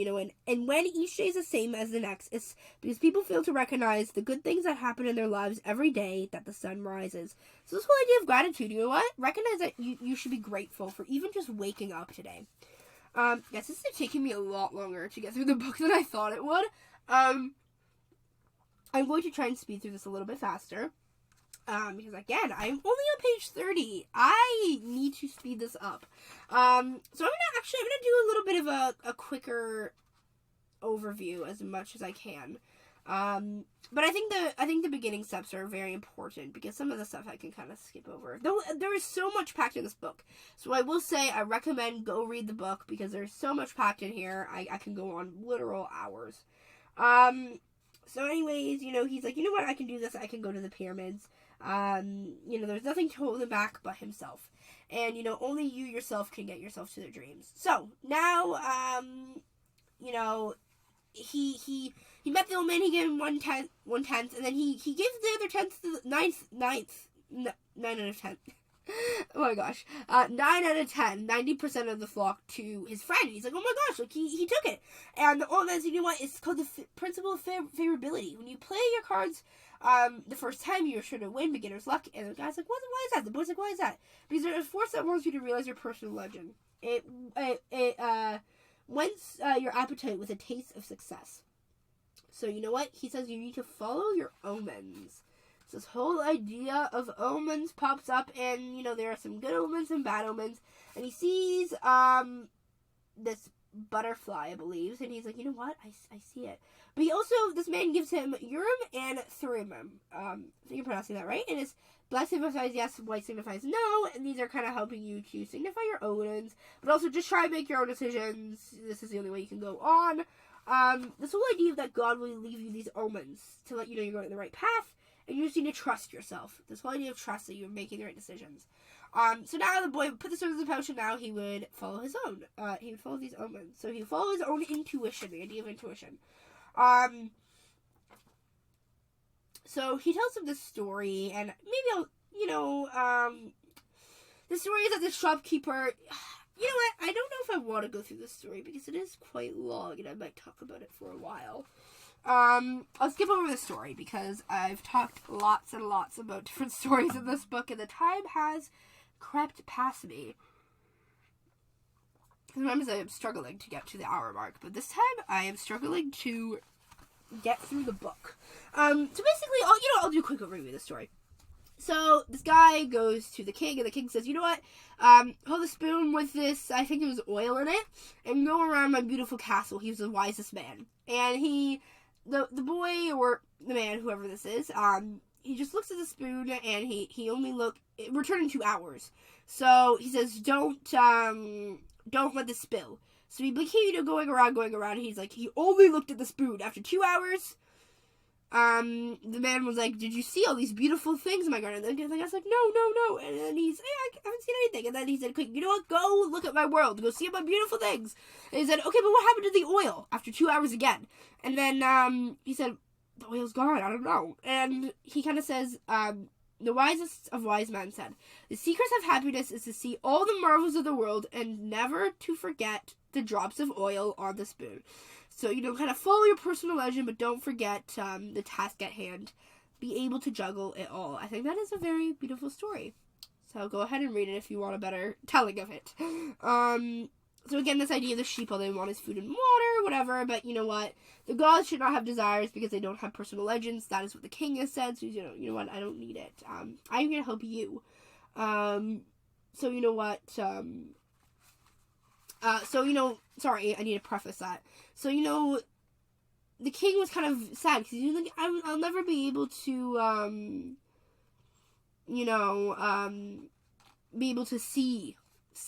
and when each day is the same as the next, it's because people fail to recognize the good things that happen in their lives every day that the sun rises. So this whole idea of gratitude, you know what? Recognize that you should be grateful for even just waking up today. Yes, this is taking me a lot longer to get through the book than I thought it would. I'm going to try and speed through this a little bit faster. Because again, I'm only on page 30. I need to speed this up. So I'm gonna do a little bit of a quicker overview as much as I can. But I think the beginning steps are very important because some of the stuff I can kind of skip over. Though there is so much packed in this book. So I will say I recommend go read the book because there's so much packed in here. I can go on literal hours. So anyways, he's like, you know what, I can do this. I can go to the pyramids. There's nothing to hold him back but himself. And, only you yourself can get yourself to their dreams. So, now, he met the old man, he gave him one tenth, and then he gave the other tenth to the 9 out of 10. Oh my gosh. 9 out of 10, 90% of the flock to his friend. He's like, oh my gosh, like he took it. And the old man said, you know what, it's called the principle of favorability. When you play your cards the first time, you're sure to win, beginner's luck. And the guy's like, why is that? The boy's like, why is that? Because there's a force that wants you to realize your personal legend. It whence your appetite with a taste of success. So you know what? He says you need to follow your omens. So this whole idea of omens pops up, and, there are some good omens and bad omens. And he sees this butterfly, I believe, and he's like, you know what? I see it. But he also, this man gives him Urim and Thummim. I think you're pronouncing that right. And it's black signifies yes, white signifies no, and these are kind of helping you to signify your omens, but also just try and make your own decisions. This is the only way you can go on. This whole idea that God will leave you these omens to let you know you're going in the right path, and you just need to trust yourself. This whole idea of trust that you're making the right decisions. So now the boy would put the stones in the pouch, and now he would follow his own. He would follow these omens. So he would follow his own intuition, the idea of intuition. So he tells him this story, and maybe I'll, the story is that the shopkeeper, you know what, I don't know if I want to go through this story, because it is quite long, and I might talk about it for a while. I'll skip over the story, because I've talked lots and lots about different stories in this book, and the time has crept past me. Sometimes I am struggling to get to the hour mark, but this time I am struggling to get through the book. So basically, I'll do a quick overview of the story. So this guy goes to the king, and the king says, you know what, hold a spoon with this, I think it was oil in it, and go around my beautiful castle. He was the wisest man. And the boy, or the man, whoever this is, he just looks at the spoon, and he only it returned in 2 hours. So he says, don't let this spill. So he continued going around, and he's like, he only looked at the spoon. After 2 hours, the man was like, did you see all these beautiful things in my garden? And the guy's like, no. And then he's, I haven't seen anything. And then he said, quick, you know what? Go look at my world. Go see my beautiful things. And he said, okay, but what happened to the oil? After 2 hours again. And then, he said, the oil's gone. I don't know. And he kind of says, the wisest of wise men said, the secret of happiness is to see all the marvels of the world and never to forget the drops of oil on the spoon. So, kind of follow your personal legend, but don't forget the task at hand. Be able to juggle it all. I think that is a very beautiful story. So go ahead and read it if you want a better telling of it. So again, this idea of the sheep, all they want is food and water, whatever, but you know what? The gods should not have desires because they don't have personal legends. That is what the king has said, so you know what? I don't need it. I'm going to help you. So you know what? Sorry, I need to preface that. So, the king was kind of sad because he was like, I'll never be able to, be able to see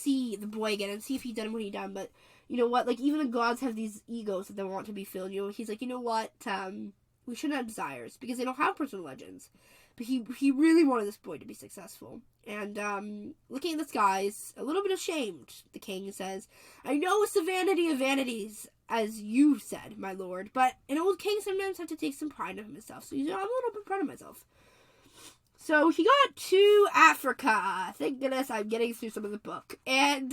the boy again and see if he'd done what he'd done. But you know what? Like, even the gods have these egos that they want to be filled. You know, he's like, you know what? We shouldn't have desires because they don't have personal legends. But he really wanted this boy to be successful. And looking at the skies, a little bit ashamed, the king says, I know it's the vanity of vanities, as you said, my lord, but an old king sometimes has to take some pride in himself. So he's like, I'm a little bit proud of myself. So he got to Africa. Thank goodness I'm getting through some of the book. And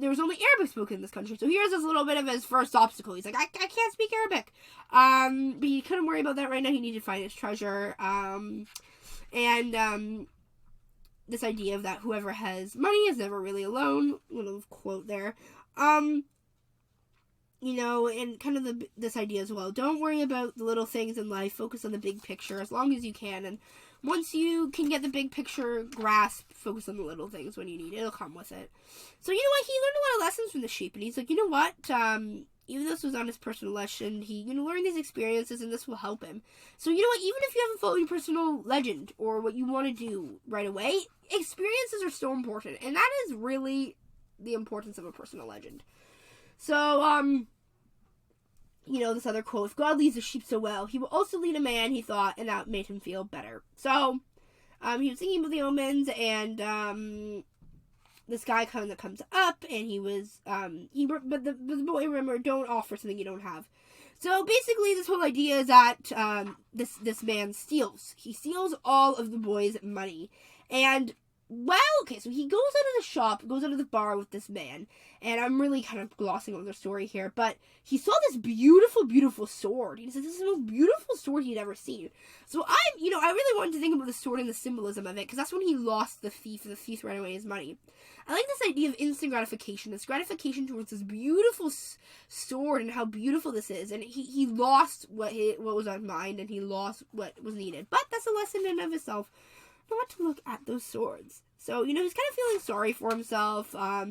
there was only Arabic spoken in this country. So here's this little bit of his first obstacle. He's like, I can't speak Arabic. But he couldn't worry about that right now. He needed to find his treasure. This idea of that whoever has money is never really alone. Little quote there. You know, and kind of this idea as well. Don't worry about the little things in life. Focus on the big picture as long as you can. And once you can get the big picture grasp, focus on the little things when you need it. It'll come with it. So, you know what? He learned a lot of lessons from the sheep. And he's like, you know what? Even though this was on his personal lesson, he learn these experiences and this will help him. So, you know what? Even if you haven't followed your personal legend or what you want to do right away, experiences are so important. And that is really the importance of a personal legend. So, you know, this other quote, if God leads the sheep so well, he will also lead a man, he thought, and that made him feel better. So, he was thinking about the omens, and, this guy kind of comes up, and he was, but the boy, remember, don't offer something you don't have. So, basically, this whole idea is that, this man steals. He steals all of the boy's money, and, well, okay, so he goes out of the shop, goes out of the bar with this man, and I'm really kind of glossing over the story here, but he saw this beautiful, beautiful sword. He said this is the most beautiful sword he'd ever seen. So I really wanted to think about the sword and the symbolism of it, because that's when he lost the thief, and the thief ran away his money. I like this idea of instant gratification, this gratification towards this beautiful sword and how beautiful this is, and he lost what was on mind, and he lost what was needed. But that's a lesson in and of itself. Not to look at those swords. So, you know, he's kind of feeling sorry for himself, that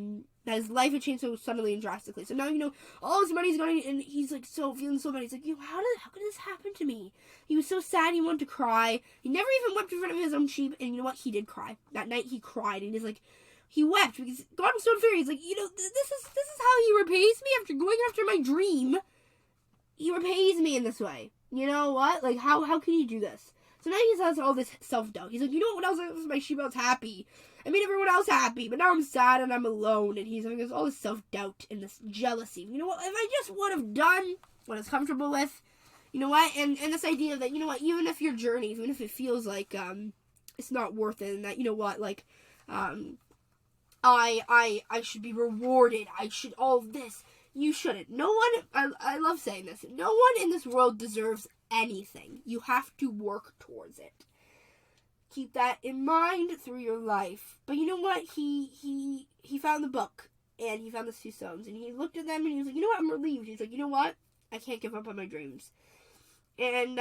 his life had changed so suddenly and drastically. So now, you know, all his money's gone, and he's, like, feeling so bad. He's like, you know, how could this happen to me? He was so sad, he wanted to cry. He never even wept in front of his own sheep, and you know what? He did cry. That night, he cried, and he's like, he wept, because God was so unfair. He's like, you know, this is how he repays me after going after my dream. He repays me in this way. You know what? Like, how can he do this? So now he has all this self-doubt. He's like, you know what else was my sheep? I was happy. I made everyone else happy, but now I'm sad and I'm alone. And he's having all this self-doubt and this jealousy. You know what? If I just would have done what I was comfortable with, you know what? And this idea that, you know what, even if your journey, even if it feels like it's not worth it, and that, you know what, like, I should be rewarded. I should all of this. You shouldn't. No one, I love saying this, no one in this world deserves anything. You have to work towards it. Keep that in mind through your life. But you know what? He found the book, and he found the two stones, and he looked at them, and he was like, you know what? I'm relieved. He's like, you know what? I can't give up on my dreams. And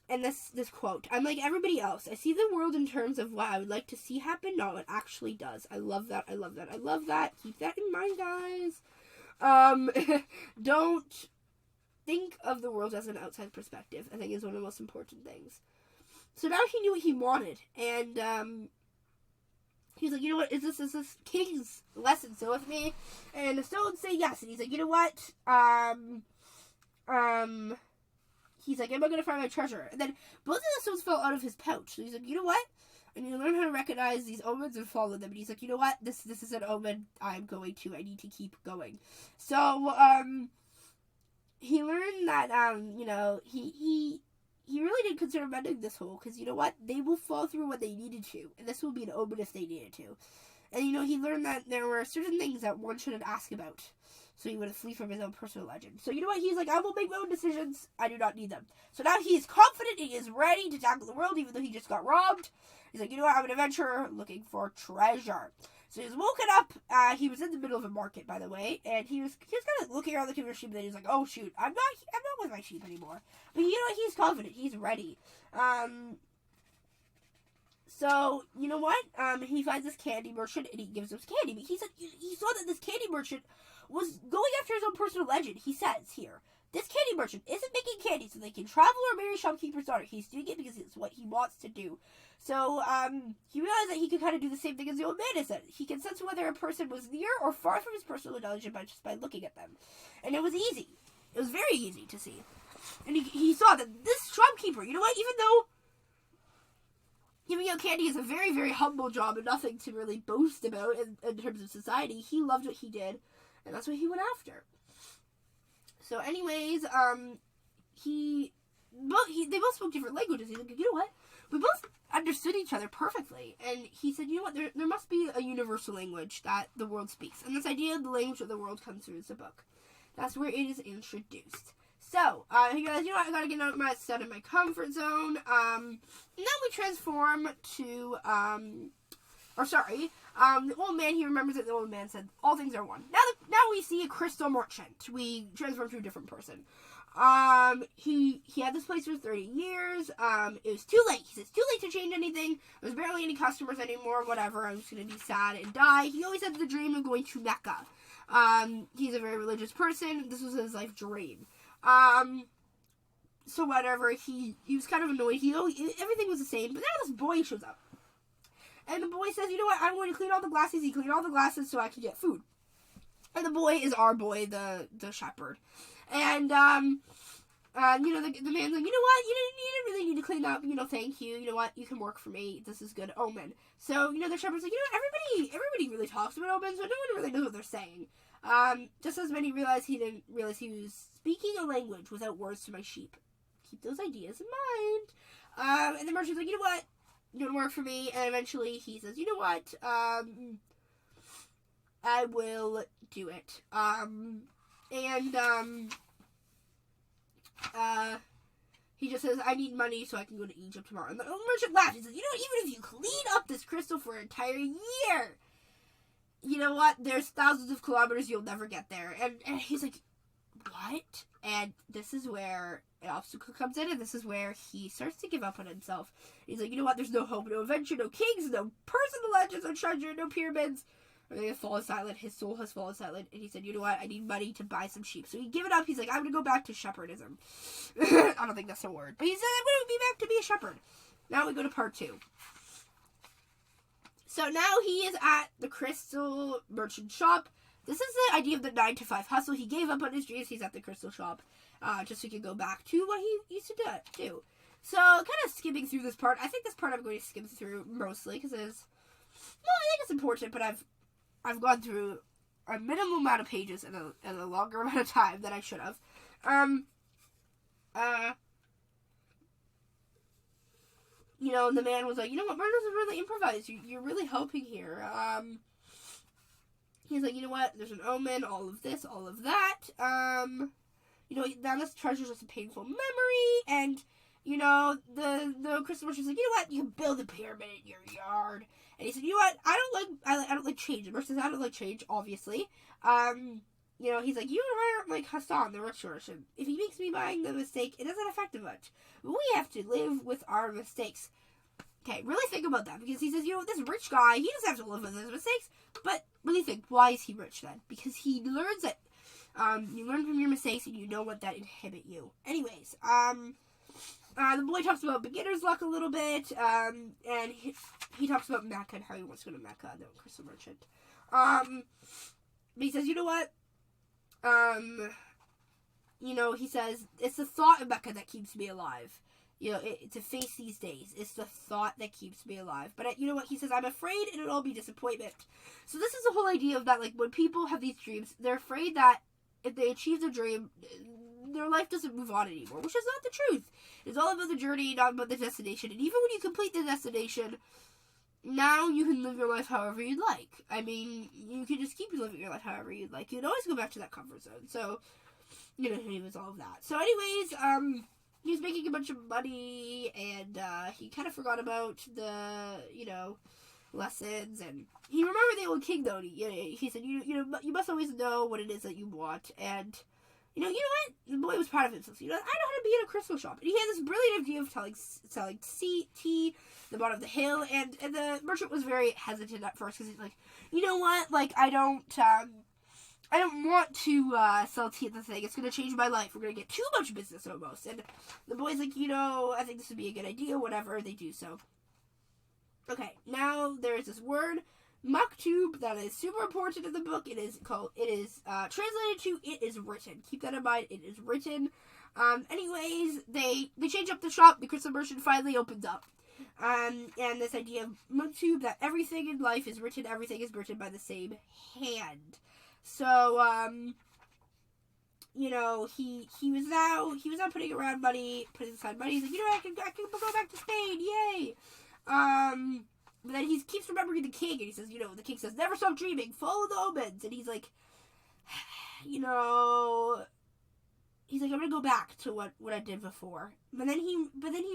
this quote, I'm like everybody else. I see the world in terms of what I would like to see happen, not what actually does. I love that. I love that. I love that. Keep that in mind, guys. Don't think of the world as an outside perspective, I think, is one of the most important things. So now he knew what he wanted, and he's like, you know what, is this king's lesson still with me? And the stones say yes, and he's like, you know what, he's like, am I going to find my treasure? And then both of the stones fell out of his pouch, so he's like, you know what, and you learn how to recognize these omens and follow them, and he's like, you know what, this is an omen I need to keep going. So, he learned that, you know, he really did consider mending this hole, because, you know what, they will fall through when they needed to, and this will be an omen if they needed to. And, you know, he learned that there were certain things that one shouldn't ask about, so he would flee from his own personal legend. So, you know what, he's like, I will make my own decisions, I do not need them. So now he is confident, he is ready to tackle the world, even though he just got robbed. He's like, you know what, I'm an adventurer looking for treasure. So he was woken up, he was in the middle of a market, by the way, and he was kind of looking around looking for sheep, and then he was like, oh shoot, I'm not with my sheep anymore. But you know what, he's confident, he's ready. So, you know what, he finds this candy merchant, and he gives him candy, but he said, he saw that this candy merchant was going after his own personal legend. He says here, this candy merchant isn't making candy so they can travel or marry shopkeeper's daughter. He's doing it because it's what he wants to do. So, he realized that he could kind of do the same thing as the old man is that he can sense whether a person was near or far from his personal intelligence just by looking at them. And it was easy. It was very easy to see. And he saw that this shopkeeper, you know what, even though giving out candy is a very, very humble job and nothing to really boast about in terms of society, he loved what he did, and that's what he went after. So anyways, they both spoke different languages. He's like, you know what, we both understood each other perfectly. And he said, you know what, there must be a universal language that the world speaks. And this idea of the language of the world comes through the book. That's where it is introduced. So, he goes, you know what, I gotta get out of my comfort zone. Now we transform to, the old man, he remembers that the old man said, all things are one. Now we see a crystal merchant. We transform to a different person. He had this place for 30 years. It was too late. He says, too late to change anything. There's barely any customers anymore, whatever. I'm just gonna be sad and die. He always had the dream of going to Mecca. He's a very religious person. This was his life dream. So whatever, he was kind of annoyed. Everything was the same, but now this boy shows up. And the boy says, you know what, I'm going to clean all the glasses. He cleaned all the glasses so I could get food. And the boy is our boy, the shepherd. And, the man's like, you know what, you didn't really need to clean up, thank you. You know what, you can work for me. This is good omen. So, the shepherd's like, you know what, everybody really talks about omens, but no one really knows what they're saying. Just as many realized he didn't realize he was speaking a language without words to my sheep. Keep those ideas in mind. And the merchant's like, you know what, you don't work for me. And eventually he says, you know what, I will do it. He just says, I need money so I can go to Egypt tomorrow. And the merchant laughs. He says, you know what, even if you clean up this crystal for an entire year, you know what, there's thousands of kilometers, you'll never get there. And he's like, what? And this is where an obstacle comes in, and this is where he starts to give up on himself. He's like, you know what, there's no hope, no adventure, no kings, no personal legends, no treasure, no pyramids. Everything has fallen silent. His soul has fallen silent. And he said, you know what, I need money to buy some sheep. So he gave it up. He's like, I'm going to go back to shepherdism. I don't think that's a word. But he said, I'm going to be back to be a shepherd. Now we go to part 2. So now he is at the crystal merchant shop. This is the idea of the 9-to-5 hustle. He gave up on his dreams. He's at the crystal shop. Just so he can go back to what he used to do. So, kind of skimming through this part. I think this part I'm going to skim through mostly. Because it's, well, I think it's important. But I've gone through a minimal amount of pages in a longer amount of time than I should have. And the man was like, you know what, Martin doesn't really improvise. You're really helping here. He's like, you know what, there's an omen, all of this, all of that. Now this treasure's just a painful memory. And, the crystal merchant's like, you know what, you can build a pyramid in your yard. And he said, you know what, I don't like change. The merchant says, I don't like change, obviously. He's like, you are like Hassan, the rich merchant. If he makes me buying the mistake, it doesn't affect him much. But we have to live with our mistakes. Okay, really think about that. Because he says, this rich guy, he doesn't have to live with his mistakes. But really think, why is he rich then? Because he learns that, you learn from your mistakes and you know what that inhibit you. Anyways, the boy talks about beginner's luck a little bit. And he talks about Mecca and how he wants to go to Mecca, the crystal merchant. But he says, you know what? He says, it's the thought of Mecca that keeps me alive. To face these days. It's the thought that keeps me alive. But you know what? He says, I'm afraid it'll all be disappointment. So this is the whole idea of that, like, when people have these dreams, they're afraid that if they achieve the dream, their life doesn't move on anymore, which is not the truth. It's all about the journey, not about the destination. And even when you complete the destination, now you can live your life however you'd like. I mean, you can just keep living your life however you'd like. You can always go back to that comfort zone. So, he was all of that. So anyways, he was making a bunch of money, and he kind of forgot about the, lessons, and he remembered the old king, though. He said, you must always know what it is that you want, and, you know what? The boy was proud of himself. I know how to be in a crystal shop. And he had this brilliant idea of selling tea, the bottom of the hill, and the merchant was very hesitant at first, because he's like, you know what? Like, I don't I don't want to sell tea at the thing. It's going to change my life. We're going to get too much business almost. And the boy's like, I think this would be a good idea. Whatever, they do so. Okay, now there's this word, maktub, that is super important in the book. It is translated to, it is written. Keep that in mind, it is written. Anyways, they change up the shop. The crystal merchant finally opens up. And this idea of maktub, that everything in life is written, everything is written by the same hand. So, he was now putting around money, putting aside money. He's like, I can go back to Spain, yay! But then he keeps remembering the king, and he says, the king says, never stop dreaming, follow the omens. And he's like, I'm gonna go back to what I did before. But then he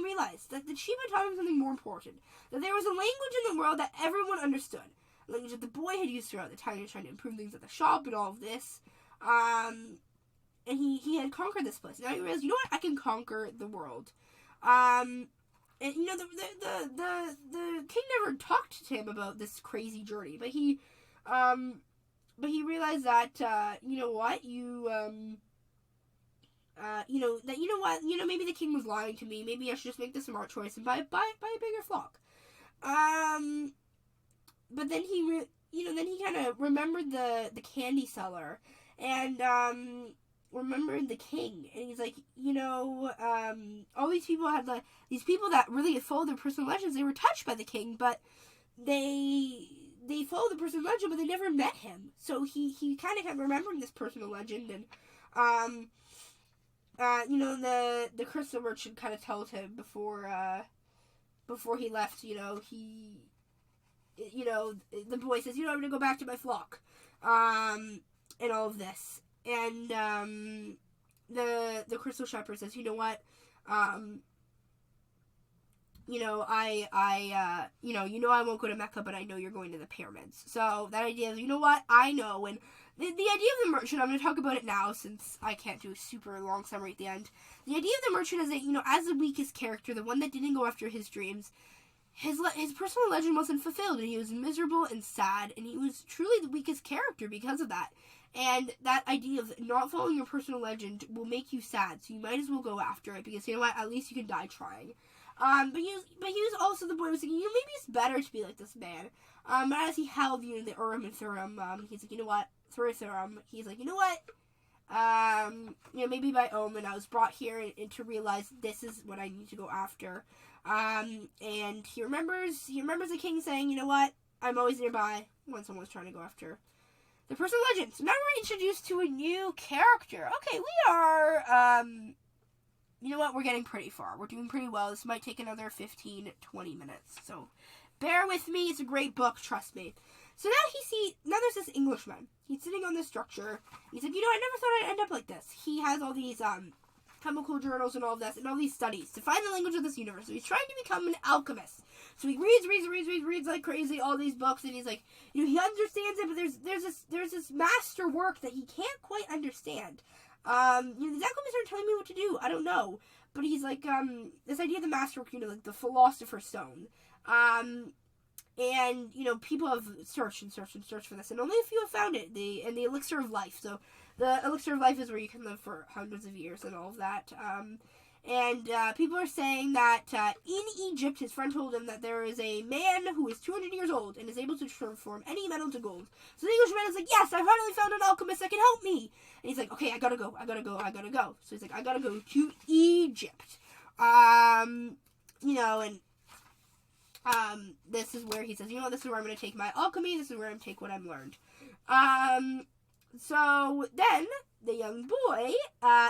realized that the Chiba taught him something more important. That there was a language in the world that everyone understood. A language that the boy had used throughout the time. He was trying to improve things at the shop and all of this. And he had conquered this place. Now he realized, I can conquer the world. And the king never talked to him about this crazy journey, but he realized that maybe the king was lying to me. Maybe I should just make the smart choice and buy a bigger flock. But then he kind of remembered the candy seller and remembered the king, and he's like, all these people had these people that really followed their personal legends. They were touched by the king, but they followed the personal legend, but they never met him. So he kind of kept remembering this personal legend, and the crystal merchant kind of tells him before he left, the boy says, I'm gonna go back to my flock, and all of this. And the crystal shepherd says, I won't go to Mecca, but I know you're going to the pyramids. So that idea of, I know. And the idea of the merchant, I'm going to talk about it now since I can't do a super long summary at the end. The idea of the merchant is that, as the weakest character, the one that didn't go after his dreams, his personal legend wasn't fulfilled, and he was miserable and sad, and he was truly the weakest character because of that. And that idea of not following your personal legend will make you sad, so you might as well go after it, because at least you can die trying. But he was also, the boy was thinking, maybe it's better to be like this man. But as he held, the Urim and Thummim, he's like, Thummim, he's like, maybe by omen, I was brought here and to realize this is what I need to go after. And he remembers the king saying, I'm always nearby when someone's trying to go after the personal legend. So now we're introduced to a new character. Okay, we are, we're getting pretty far. We're doing pretty well. This might take another 15-20 minutes. So bear with me. It's a great book, trust me. So now there's this Englishman. He's sitting on this structure. He's like, I never thought I'd end up like this. He has all these chemical journals and all of this, and all these studies to find the language of this universe. So he's trying to become an alchemist. So he reads like crazy, all these books, and he's like, he understands it, but there's this master work that he can't quite understand. The alchemists aren't telling me what to do. I don't know. But he's like, this idea of the master work, like the philosopher's stone. And, people have searched for this, and only a few have found it. The Elixir of Life. So the Elixir of Life is where you can live for hundreds of years and all of that. And people are saying that in Egypt, his friend told him that there is a man who is 200 years old and is able to transform any metal to gold. So the Englishman is like, yes, I finally found an alchemist that can help me. And he's like, okay, I gotta go. So he's like, I gotta go to Egypt. This is where he says, this is where I'm going to take my alchemy. This is where I'm going to take what I've learned. So then the young boy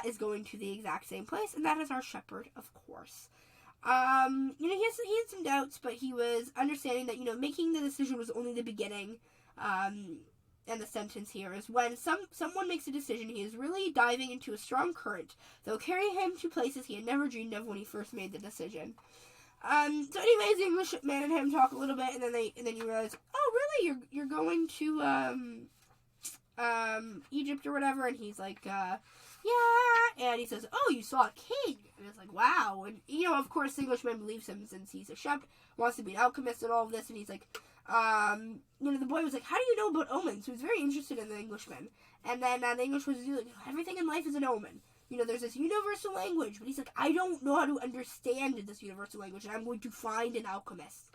is going to the exact same place, and that is our shepherd, of course. He had some doubts, but he was understanding that, making the decision was only the beginning. And the sentence here is, when someone makes a decision, he is really diving into a strong current that will carry him to places he had never dreamed of when he first made the decision. So anyways, the Englishman and him talk a little bit, and then you realize, oh, really, you're going to, Egypt or whatever, and he's like, yeah, and he says, oh, you saw a king, and it's like, wow, and, of course, the Englishman believes him since he's a shepherd, wants to be an alchemist and all of this, and he's like, The boy was like, how do you know about omens? He was very interested in the Englishman. And then the Englishman was like, everything in life is an omen. There's this universal language, but he's like, I don't know how to understand this universal language, and I'm going to find an alchemist.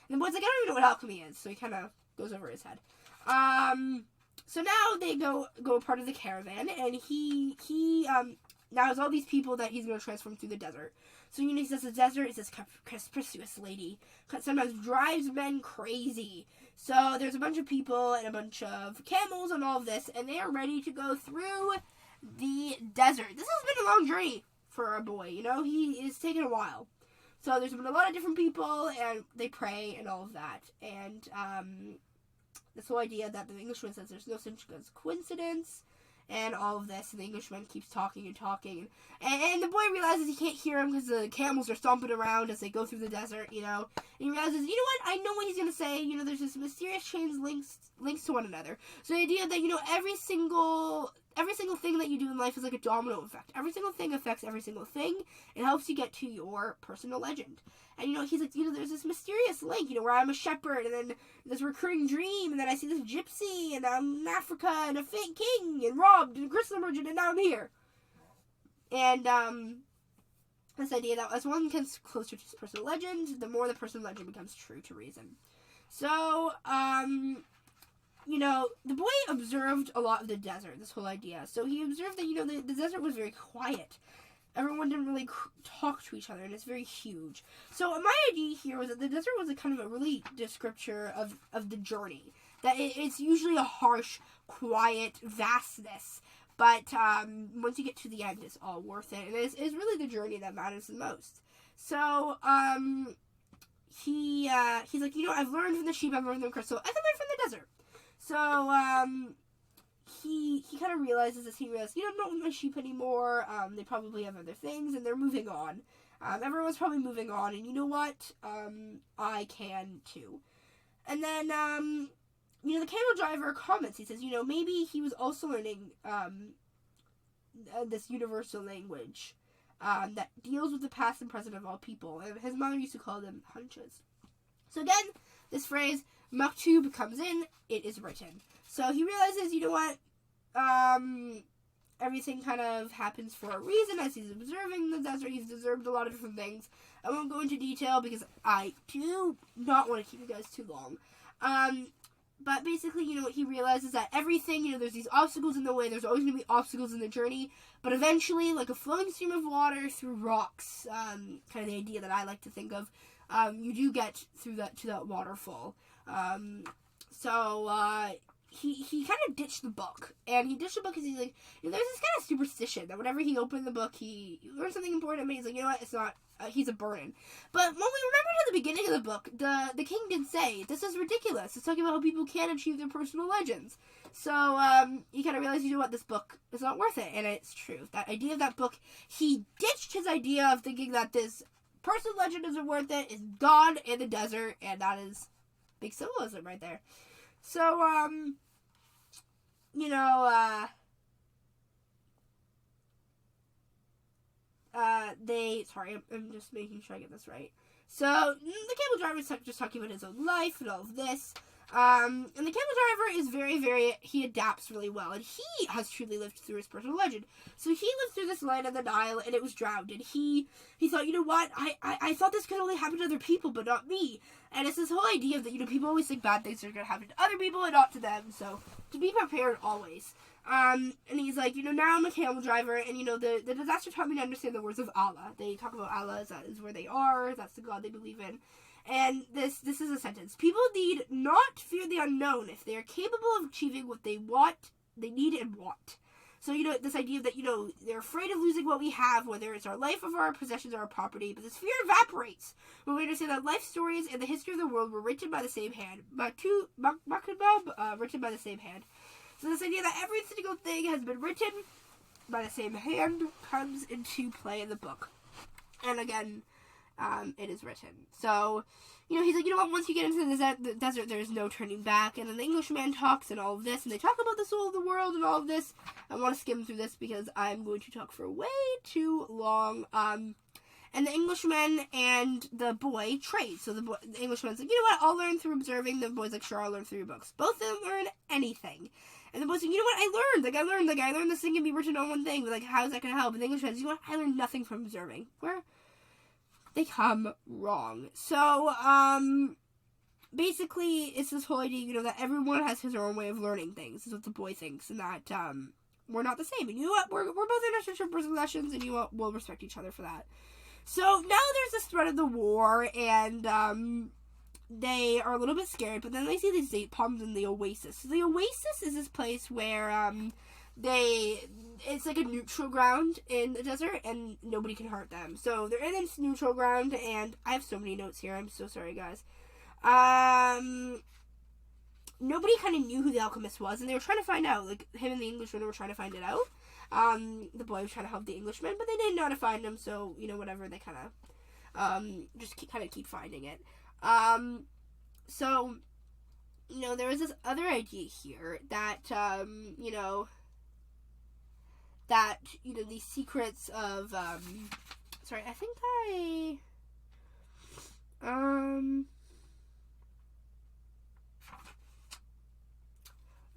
And the boy's like, I don't even know what alchemy is, so he kind of goes over his head. So now they go part of the caravan, and he now has all these people that he's going to transform through the desert. So, he says the desert is this capricious lady, sometimes drives men crazy. So there's a bunch of people and a bunch of camels and all of this, and they are ready to go through the desert. This has been a long journey for our boy, it's taken a while. So there's been a lot of different people, and they pray and all of that. And this whole idea that the Englishman says there's no such as coincidence, and all of this, and the Englishman keeps talking and talking, and the boy realizes he can't hear him because the camels are stomping around as they go through the desert, and he realizes, I know what he's going to say, there's this mysterious chains links to one another. So the idea that, every single thing that you do in life is like a domino effect. Every single thing affects every single thing. It helps you get to your personal legend. And, he's like, there's this mysterious link, where I'm a shepherd, and then this recurring dream, and then I see this gypsy, and I'm in Africa, and a fake king, and robbed, and a crystal merchant, and now I'm here. And, this idea that as one gets closer to his personal legend, the more the personal legend becomes true to reason. So, the boy observed a lot of the desert, this whole idea. So he observed that, the desert was very quiet. Everyone didn't really talk to each other, and it's very huge. So my idea here was that the desert was a kind of a really descriptor of the journey. That it's usually a harsh, quiet vastness. But once you get to the end, it's all worth it. And it's really the journey that matters the most. So he's like, I've learned from the sheep, I've learned from the crystal, I can learn from the desert. So he kind of realizes this. He realizes, I don't want my sheep anymore. They probably have other things, and they're moving on. Everyone's probably moving on, and you know what? I can too. And then, the camel driver comments. He says, maybe he was also learning this universal language that deals with the past and present of all people. And his mother used to call them hunches. So again, this phrase, Maktub, comes in, it is written. So he realizes, everything kind of happens for a reason. As he's observing the desert, he's observed a lot of different things. I won't go into detail because I do not want to keep you guys too long. But basically, he realizes that everything, there's these obstacles in the way. There's always going to be obstacles in the journey. But eventually, like a flowing stream of water through rocks, kind of the idea that I like to think of, you do get through to that waterfall. He kind of ditched the book. And he ditched the book because he's like, there's this kind of superstition that whenever he opened the book, he learned something important, but he's like, it's not, he's a burden. But when we remember at the beginning of the book, the king did say, this is ridiculous. It's talking about how people can't achieve their personal legends. So, he kind of realized, this book is not worth it. And it's true. That idea of that book, he ditched his idea of thinking that this personal legend isn't worth it, is gone in the desert, and that is big symbolism right there. So, I'm just making sure I get this right. So, the cable driver is just talking about his own life and all of this. And the cable driver is very, very, he adapts really well, and he has truly lived through his personal legend. So he lived through this land of the Nile, and it was drowned, and he thought, I thought this could only happen to other people, but not me. And it's this whole idea that, people always think bad things are going to happen to other people and not to them, so to be prepared always. And he's like, now I'm a camel driver, and, the disaster taught me to understand the words of Allah. They talk about Allah as that is where they are, that's the God they believe in. And this is a sentence. People need not fear the unknown if they are capable of achieving what they need and want. So, this idea that, they're afraid of losing what we have, whether it's our life or our possessions or our property, but this fear evaporates when we understand that life stories and the history of the world were written by the same hand. Written by the same hand. So this idea that every single thing has been written by the same hand comes into play in the book. And again, it is written. So, he's like, once you get into the desert, there's no turning back. And then the Englishman talks and all of this, and they talk about the soul of the world and all of this. I want to skim through this because I'm going to talk for way too long. And And the Englishman and the boy trade. So the Englishman's like, you know what, I'll learn through observing. The boy's like, sure, I'll learn through your books. Both of them learn anything. And the boy's like, you know what, I learned this thing can be written on one thing, but like, how is that going to help? And the Englishman's, you know what, I learned nothing from observing. Where they come wrong. So, basically, it's this whole idea, you know, that everyone has his own way of learning things, is what the boy thinks, and that, we're not the same. And you know what, we're both in our separate possessions, and you know what, we'll respect each other for that. So now there's this threat of the war, and they are a little bit scared, but then they see these date palms in the Oasis. So the Oasis is this place where it's like a neutral ground in the desert, and nobody can hurt them. So they're in this neutral ground, and I have so many notes here. I'm so sorry, guys. Nobody kind of knew who the Alchemist was, and they were trying to find out. Like, him and the Englishman were trying to find it out. The boy was trying to help the Englishman, but they didn't know how to find him, so, you know, whatever, they kind of, just keep finding it. So, you know, there was this other idea here that, these secrets of, sorry, I think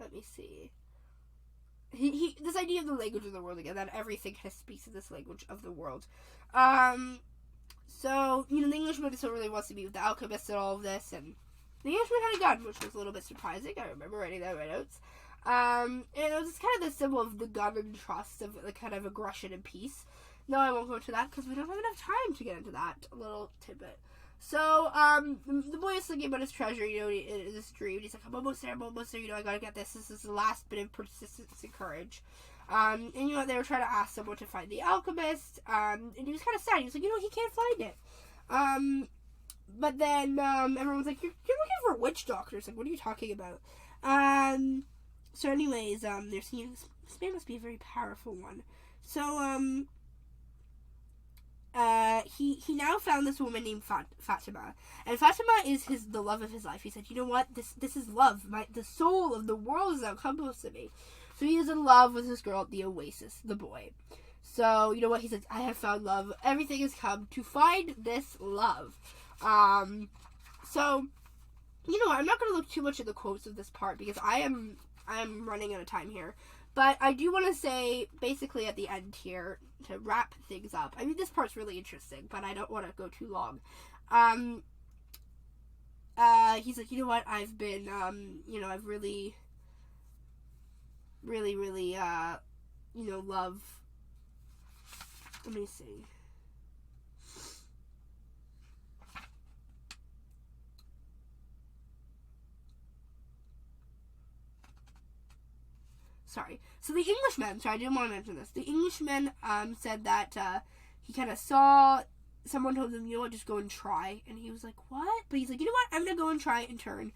let me see. This idea of the language of the world again, that everything kind of speaks in this language of the world. So, you know, the Englishman still really wants to be with the Alchemist and all of this, and the Englishman had a gun, which was a little bit surprising. I remember writing that in my notes. And it was just kind of the symbol of the gun and trust, of the kind of aggression and peace. No, I won't go into that, because we don't have enough time to get into that little tidbit. So, the boy is thinking about his treasure, you know, in this dream. He's like, I'm almost there, you know, I gotta get this. This is the last bit of persistence and courage. And, you know, they were trying to ask someone to find the Alchemist, and he was kind of sad. He was like, you know, he can't find it. But then, everyone's like, you're looking for witch doctors. Like, what are you talking about? So anyways, they're seeing, this man must be a very powerful one. So, he now found this woman named Fatima, and Fatima is the love of his life. He said, you know what, this is love, the soul of the world is now composed to me. So he is in love with this girl at the Oasis, the boy. So, you know what, he says, I have found love, everything has come to find this love. So, you know what, I'm not going to look too much at the quotes of this part, because I am running out of time here. But I do want to say, basically at the end here, to wrap things up. I mean, this part's really interesting, but I don't want to go too long. He's like, you know what, I've been, you know, I've really, you know, love, let me see. Sorry. So the Englishman, sorry, I didn't want to mention this. The Englishman, said that, he kind of saw, someone told him, you know what, just go and try. And he was like, what? But he's like, you know what, I'm going to go and try and turn,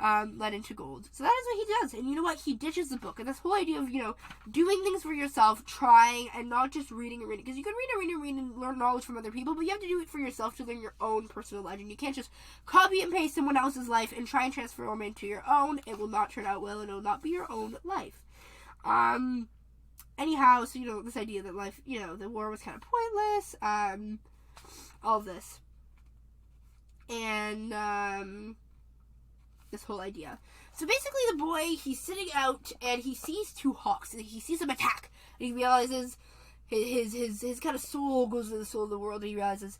lead into gold. So that is what he does. And you know what, he ditches the book. And this whole idea of, you know, doing things for yourself, trying, and not just reading and reading. Because you can read and learn knowledge from other people, but you have to do it for yourself to learn your own personal legend. You can't just copy and paste someone else's life and try and transform it into your own. It will not turn out well, and it will not be your own life. Anyhow, so, you know, this idea that life, you know, the war was kind of pointless, all of this, and, this whole idea. So basically the boy, he's sitting out, and he sees two hawks, and he sees them attack, and he realizes his kind of soul goes to the soul of the world, and he realizes,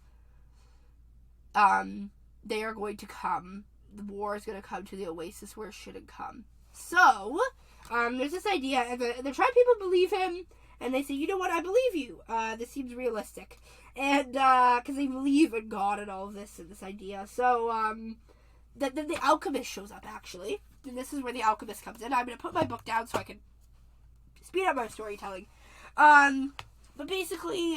they are going to come, the war is going to come to the Oasis where it shouldn't come. So, there's this idea, and the tribe people believe him, and they say, you know what, I believe you, this seems realistic, and, because they believe in God and all of this, and this idea, so, then the Alchemist shows up, actually, and this is where the Alchemist comes in. I'm going to put my book down so I can speed up my storytelling, but basically,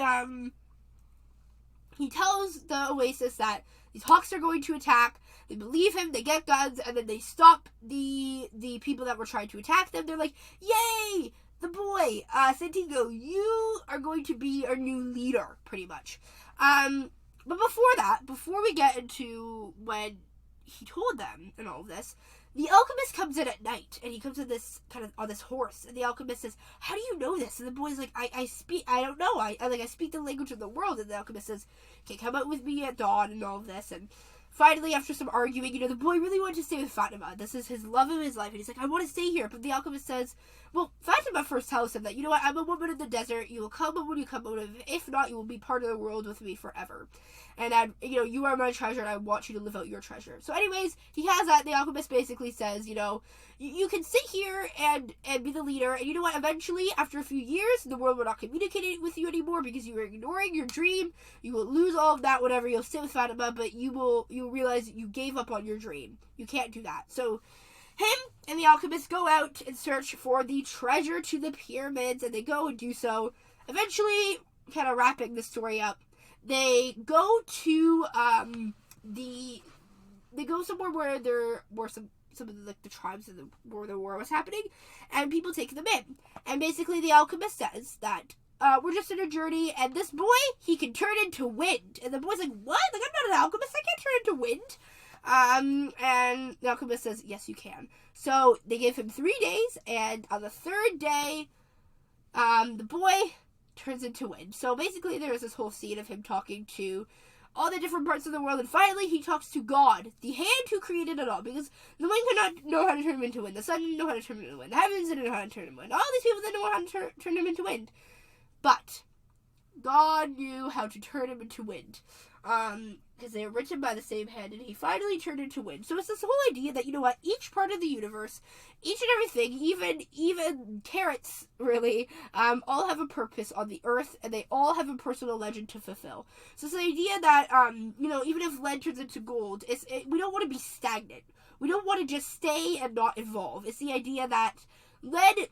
he tells the Oasis that these hawks are going to attack. They believe him, they get guns, and then they stop the people that were trying to attack them. They're like, yay! The boy, Santiago, you are going to be our new leader, pretty much. But before we get into when he told them and all of this, The alchemist comes in at night, and he comes in this kind of on this horse, and the alchemist says, "How do you know this?" And the boy's like, I don't know, I speak the language of the world." And the alchemist says, "Okay, come out with me at dawn," and all of this. And finally, after some arguing, the boy really wanted to stay with Fatima. This is his love of his life, and he's like, "I want to stay here." But the alchemist says, well, Fatima first tells him that, what, I'm a woman in the desert. You will come when you come out of it. If not, you will be part of the world with me forever. And, you are my treasure, and I want you to live out your treasure. So anyways, he has that. The alchemist basically says, you can sit here and be the leader. And you know what? Eventually, after a few years, the world will not communicate with you anymore because you are ignoring your dream. You will lose all of that, whatever. You'll sit with Fatima, but you'll realize you gave up on your dream. You can't do that. So him and the alchemist go out and search for the treasure to the pyramids, and they go and do so. Eventually, kind of wrapping the story up, they go to they go somewhere where there were some of the tribes where the war was happening, and people take them in. And basically, the alchemist says that we're just on a journey, and this boy, he can turn into wind. And the boy's like, "What? Like, I'm not an alchemist. I can't turn into wind." And the alchemist says, "Yes, you can." So they give him 3 days, and on the third day, the boy turns into wind. So basically, there's this whole scene of him talking to all the different parts of the world, and finally he talks to God, the hand who created it all, because the wind could not know how to turn him into wind, the sun didn't know how to turn him into wind, the heavens didn't know how to turn him into wind, all these people didn't know how to turn him into wind, but God knew how to turn him into wind, because they were written by the same hand, and he finally turned into wind. So it's this whole idea that, each part of the universe, each and everything, even carrots, really, all have a purpose on the earth, and they all have a personal legend to fulfill. So it's the idea that, even if lead turns into gold, we don't want to be stagnant. We don't want to just stay and not evolve. It's the idea that lead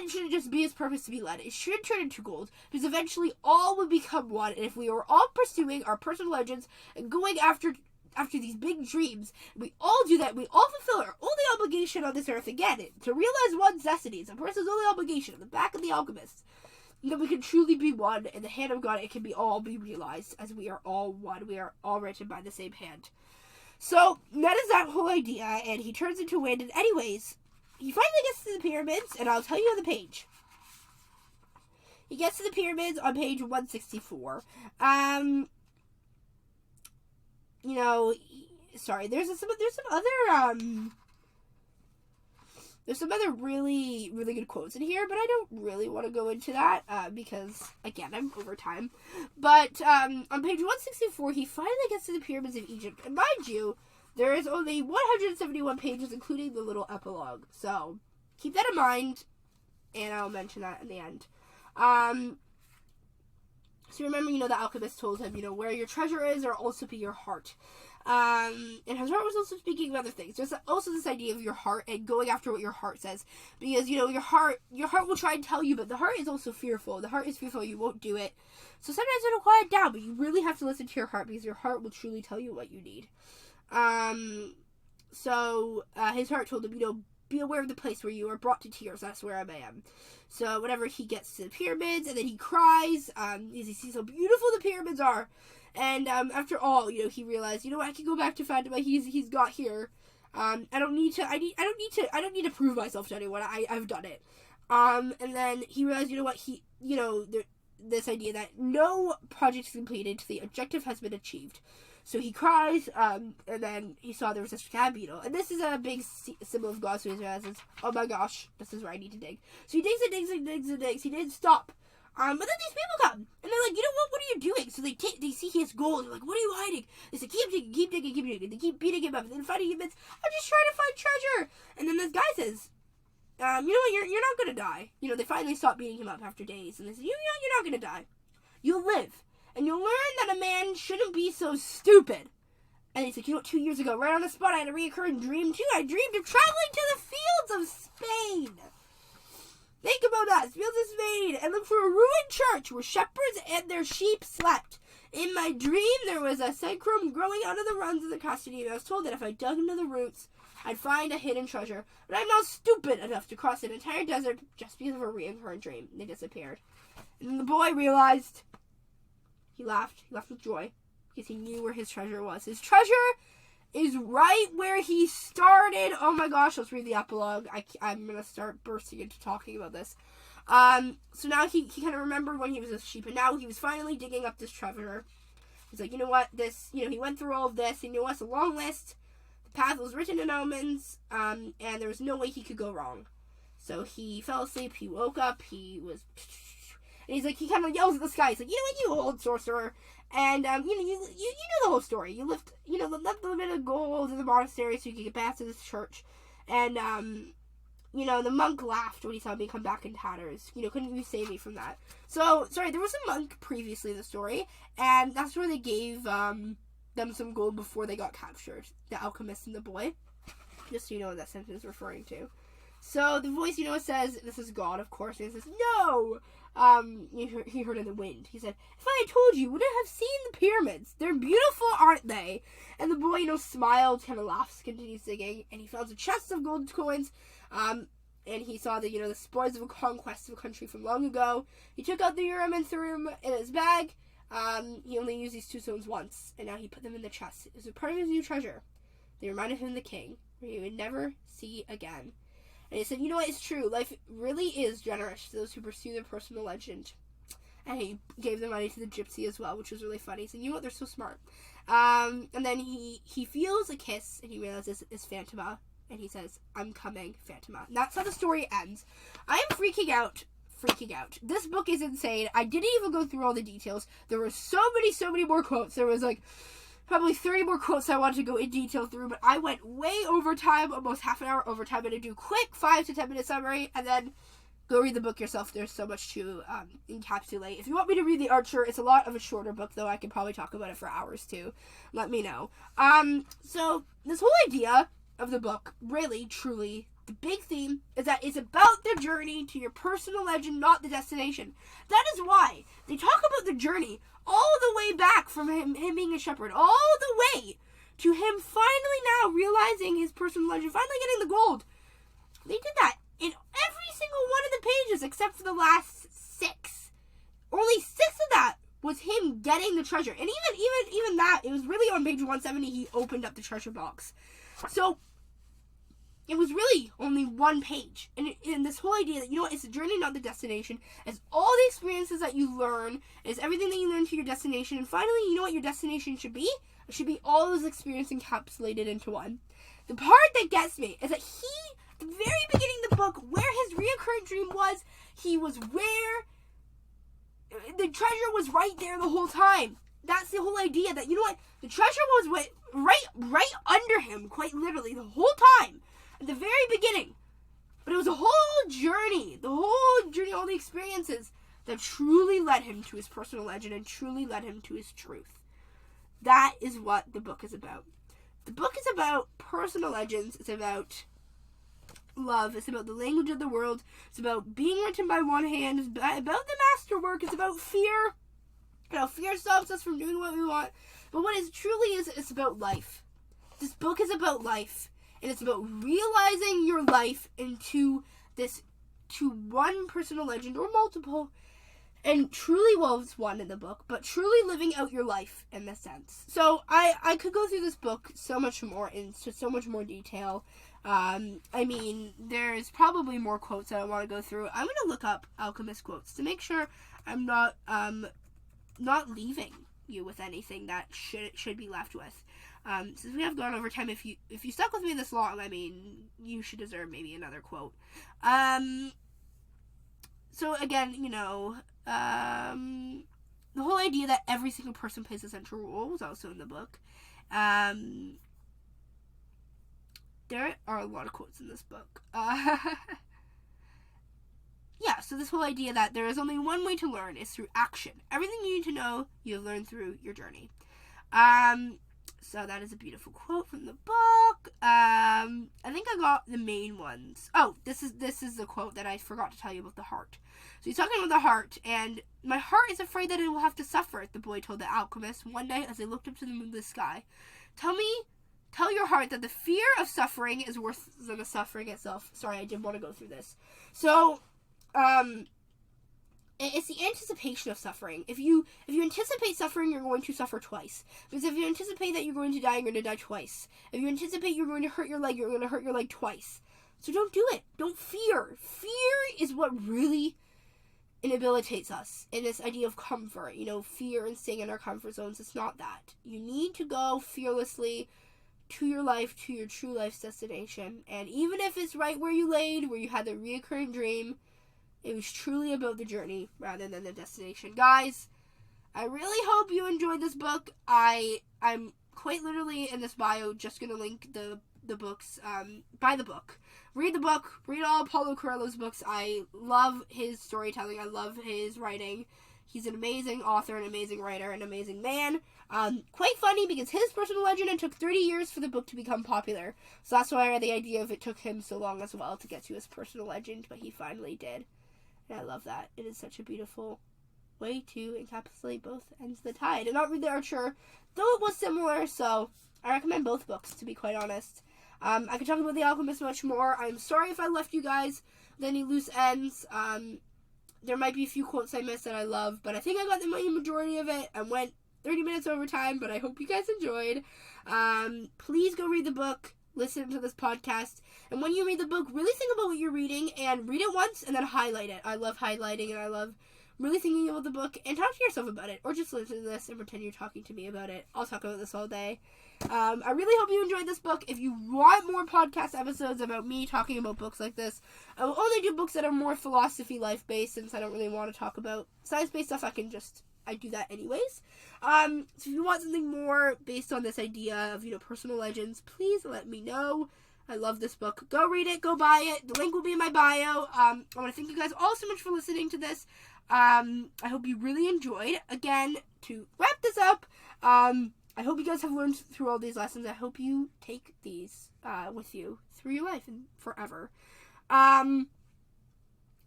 shouldn't just be its purpose to be lead. It should turn into gold, because eventually all will become one, and if we are all pursuing our personal legends and going after these big dreams, we all do that, we all fulfill our only obligation on this earth again, to realize one's destiny. It's a person's only obligation, on the back of the alchemist. That we can truly be one, in the hand of God, it can all be realized, as we are all one. We are all written by the same hand. So, that is that whole idea, and he turns into wind, and anyways, he finally gets to the pyramids, and I'll tell you on the page. He gets to the pyramids on page 164. There's some other really, really good quotes in here, but I don't really want to go into that, because, again, I'm over time. But, on page 164, he finally gets to the pyramids of Egypt, and mind you, there is only 171 pages, including the little epilogue. So, keep that in mind, and I'll mention that in the end. So remember, the alchemist told him, where your treasure is, there will also be your heart. And his heart was also speaking of other things. There's also this idea of your heart and going after what your heart says. Because, your heart will try and tell you, but the heart is also fearful. The heart is fearful, you won't do it. So sometimes it'll quiet down, but you really have to listen to your heart, because your heart will truly tell you what you need. His heart told him, be aware of the place where you are brought to tears. That's where I am. So whenever he gets to the pyramids, and then he cries, as he sees how beautiful the pyramids are. And, after all, he realized, I can go back to Fatima. He's got here. I don't need to prove myself to anyone. I've done it. And then he realized, this idea that no project is completed until the objective has been achieved. So he cries, and then he saw there was a scab beetle. And this is a big symbol of God, so he realizes, oh my gosh, this is where I need to dig. So he digs and digs and digs and digs. He didn't stop. But then these people come, and they're like, what are you doing? So they see his gold, they're like, what are you hiding? They say, keep digging, keep digging, keep digging. They keep beating him up, and then finally he admits, I'm just trying to find treasure. And then this guy says, you're not gonna die. They finally stop beating him up after days, and they say, you're not gonna die. You'll live. And you'll learn that a man shouldn't be so stupid. And he's like, 2 years ago, right on the spot, I had a reoccurring dream, too. I dreamed of traveling to the fields of Spain. Think about that, fields of Spain, and look for a ruined church where shepherds and their sheep slept. In my dream, there was a sacrum growing out of the runs of the custody, and I was told that if I dug into the roots, I'd find a hidden treasure. But I'm not stupid enough to cross an entire desert just because of a reoccurring dream. They disappeared. And then the boy realized... He laughed with joy, because he knew where his treasure was. His treasure is right where he started. Oh my gosh, let's read the epilogue. I'm going to start bursting into talking about this. So now he kind of remembered when he was a sheep, and now he was finally digging up this treasure. He's like, you know what, he went through all of this, and you know what, it's a long list. The path was written in omens, and there was no way he could go wrong. So he fell asleep, he woke up, and he's like, he kind of yells at the sky, he's like, you know what, you old sorcerer, and, you know the whole story. You left a little bit of gold in the monastery so you could get back to this church, and, the monk laughed when he saw me come back in tatters. Couldn't you save me from that? So, sorry, there was a monk previously in the story, and that's where they gave, them some gold before they got captured. The alchemist and the boy. Just so you know what that sentence is referring to. So, the voice, says, this is God, of course, and he says, no! He heard in the wind. He said, if I had told you, would I have seen the pyramids? They're beautiful, aren't they? And the boy, smiled, kind of laughs, continues singing, and he found a chest of gold coins, and he saw the spoils of a conquest of a country from long ago. He took out the urim and thummim in his bag. He only used these 2 stones once, and now he put them in the chest. It was a part of his new treasure. They reminded him of the king, where he would never see again. And he said, you know what, it's true. Life really is generous to those who pursue their personal legend. And he gave the money to the gypsy as well, which was really funny. He said, you know what, they're so smart. And then he feels a kiss, and he realizes it's Phantoma. And he says, I'm coming, Phantoma. And that's how the story ends. I am freaking out. This book is insane. I didn't even go through all the details. There were so many more quotes. There was probably 30 more quotes I wanted to go in detail through, but I went way over time, almost half an hour over time. I'm going to do a quick 5 to 10 minute summary, and then go read the book yourself. There's so much to encapsulate. If you want me to read The Archer, it's a lot of a shorter book, though I can probably talk about it for hours too. Let me know. So this whole idea of the book, really, truly, the big theme is that it's about the journey to your personal legend, not the destination. That is why they talk about the journey all the way back from him being a shepherd, all the way to him finally now realizing his personal legend, finally getting the gold. They did that in every single one of the pages except for the last 6. Only 6 of that was him getting the treasure. And even that, it was really on page 170 he opened up the treasure box. So it was really only 1 page. And this whole idea that, it's the journey, not the destination. It's all the experiences that you learn. It's everything that you learn to your destination. And finally, you know what your destination should be? It should be all those experiences encapsulated into one. The part that gets me is that the very beginning of the book, where his reoccurring dream was, he was where the treasure was right there the whole time. That's the whole idea that, the treasure was right under him, quite literally, the whole time. At the very beginning. But it was a whole journey, all the experiences that truly led him to his personal legend and truly led him to his truth. That is what the book is about. The book is about personal legends. It's about love. It's about the language of the world. It's about being written by one hand. It's about the masterwork. It's about fear. Fear stops us from doing what we want. But what it truly is, it's about life. This book is about life. And it's about realizing your life into one personal legend or multiple. And truly, it's one in the book, but truly living out your life in this sense. So I could go through this book so much more into so much more detail. There's probably more quotes that I want to go through. I'm going to look up Alchemist quotes to make sure I'm not leaving you with anything that should be left with. Since we have gone over time, if you stuck with me this long, you should deserve maybe another quote. So again, the whole idea that every single person plays a central role was also in the book. There are a lot of quotes in this book. Yeah, so this whole idea that there is only one way to learn is through action. Everything you need to know, you have learned through your journey. So that is a beautiful quote from the book. I think I got the main ones. Oh, this is the quote that I forgot to tell you about the heart. So he's talking about the heart, and my heart is afraid that it will have to suffer, the boy told the alchemist one night as they looked up to the moonless sky. Tell your heart that the fear of suffering is worse than the suffering itself. Sorry, I didn't want to go through this. So, it's the anticipation of suffering. If you anticipate suffering, you're going to suffer twice. Because if you anticipate that you're going to die, you're going to die twice. If you anticipate you're going to hurt your leg, you're going to hurt your leg twice. So don't do it. Don't fear. Fear is what really inhabilitates us in this idea of comfort. Fear and staying in our comfort zones. It's not that. You need to go fearlessly to your life, to your true life's destination. And even if it's right where you laid, where you had the reoccurring dream, it was truly about the journey rather than the destination. Guys, I really hope you enjoyed this book. I'm quite literally in this bio just going to link the books. Buy the book. Read the book. Read all Paulo Coelho's books. I love his storytelling. I love his writing. He's an amazing author, an amazing writer, an amazing man. Quite funny because his personal legend, it took 30 years for the book to become popular. So that's why the idea of it took him so long as well to get to his personal legend, but he finally did. And I love that. It is such a beautiful way to encapsulate both ends of the tide. And not read the Archer, though it was similar, so I recommend both books, to be quite honest. I could talk about The Alchemist much more. I'm sorry if I left you guys with any loose ends. There might be a few quotes I missed that I love, but I think I got the majority of it. I went 30 minutes over time, but I hope you guys enjoyed. Please go read the book. Listen to this podcast, and when you read the book, really think about what you're reading and read it once and then highlight it. I love highlighting, and I love really thinking about the book, and talk to yourself about it, or just listen to this and pretend you're talking to me about it. I'll talk about this all day. I really hope you enjoyed this book. If you want more podcast episodes about me talking about books like this, I will only do books that are more philosophy life-based, since I don't really want to talk about science-based stuff. I do that anyways. So if you want something more based on this idea of, personal legends, please let me know. I love this book. Go read it. Go buy it. The link will be in my bio. I want to thank you guys all so much for listening to this. I hope you really enjoyed. Again, to wrap this up, I hope you guys have learned through all these lessons. I hope you take these with you through your life and forever.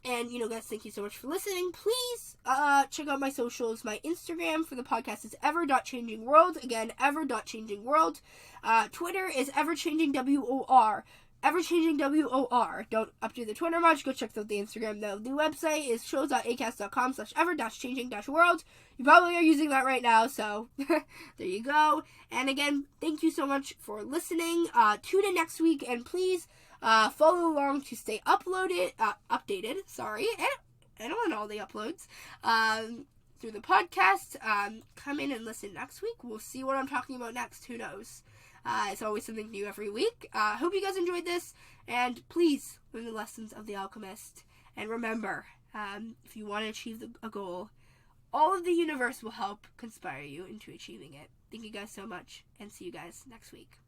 And, guys, thank you so much for listening. Please check out my socials. My Instagram for the podcast is ever.changingworld. Again, ever.changingworld. Twitter is everchangingwor. Everchangingwor. Don't update the Twitter much. Go check out the Instagram, though. The website is shows.acast.com/ever-changing-world. You probably are using that right now, so there you go. And again, thank you so much for listening. Tune in next week, and please follow along to stay updated, and on all the uploads, through the podcast. Come in and listen next week. We'll see what I'm talking about next. Who knows? It's always something new every week. Hope you guys enjoyed this, and please learn the lessons of The Alchemist. And remember, if you want to achieve a goal, all of the universe will help conspire you into achieving it. Thank you guys so much, and see you guys next week.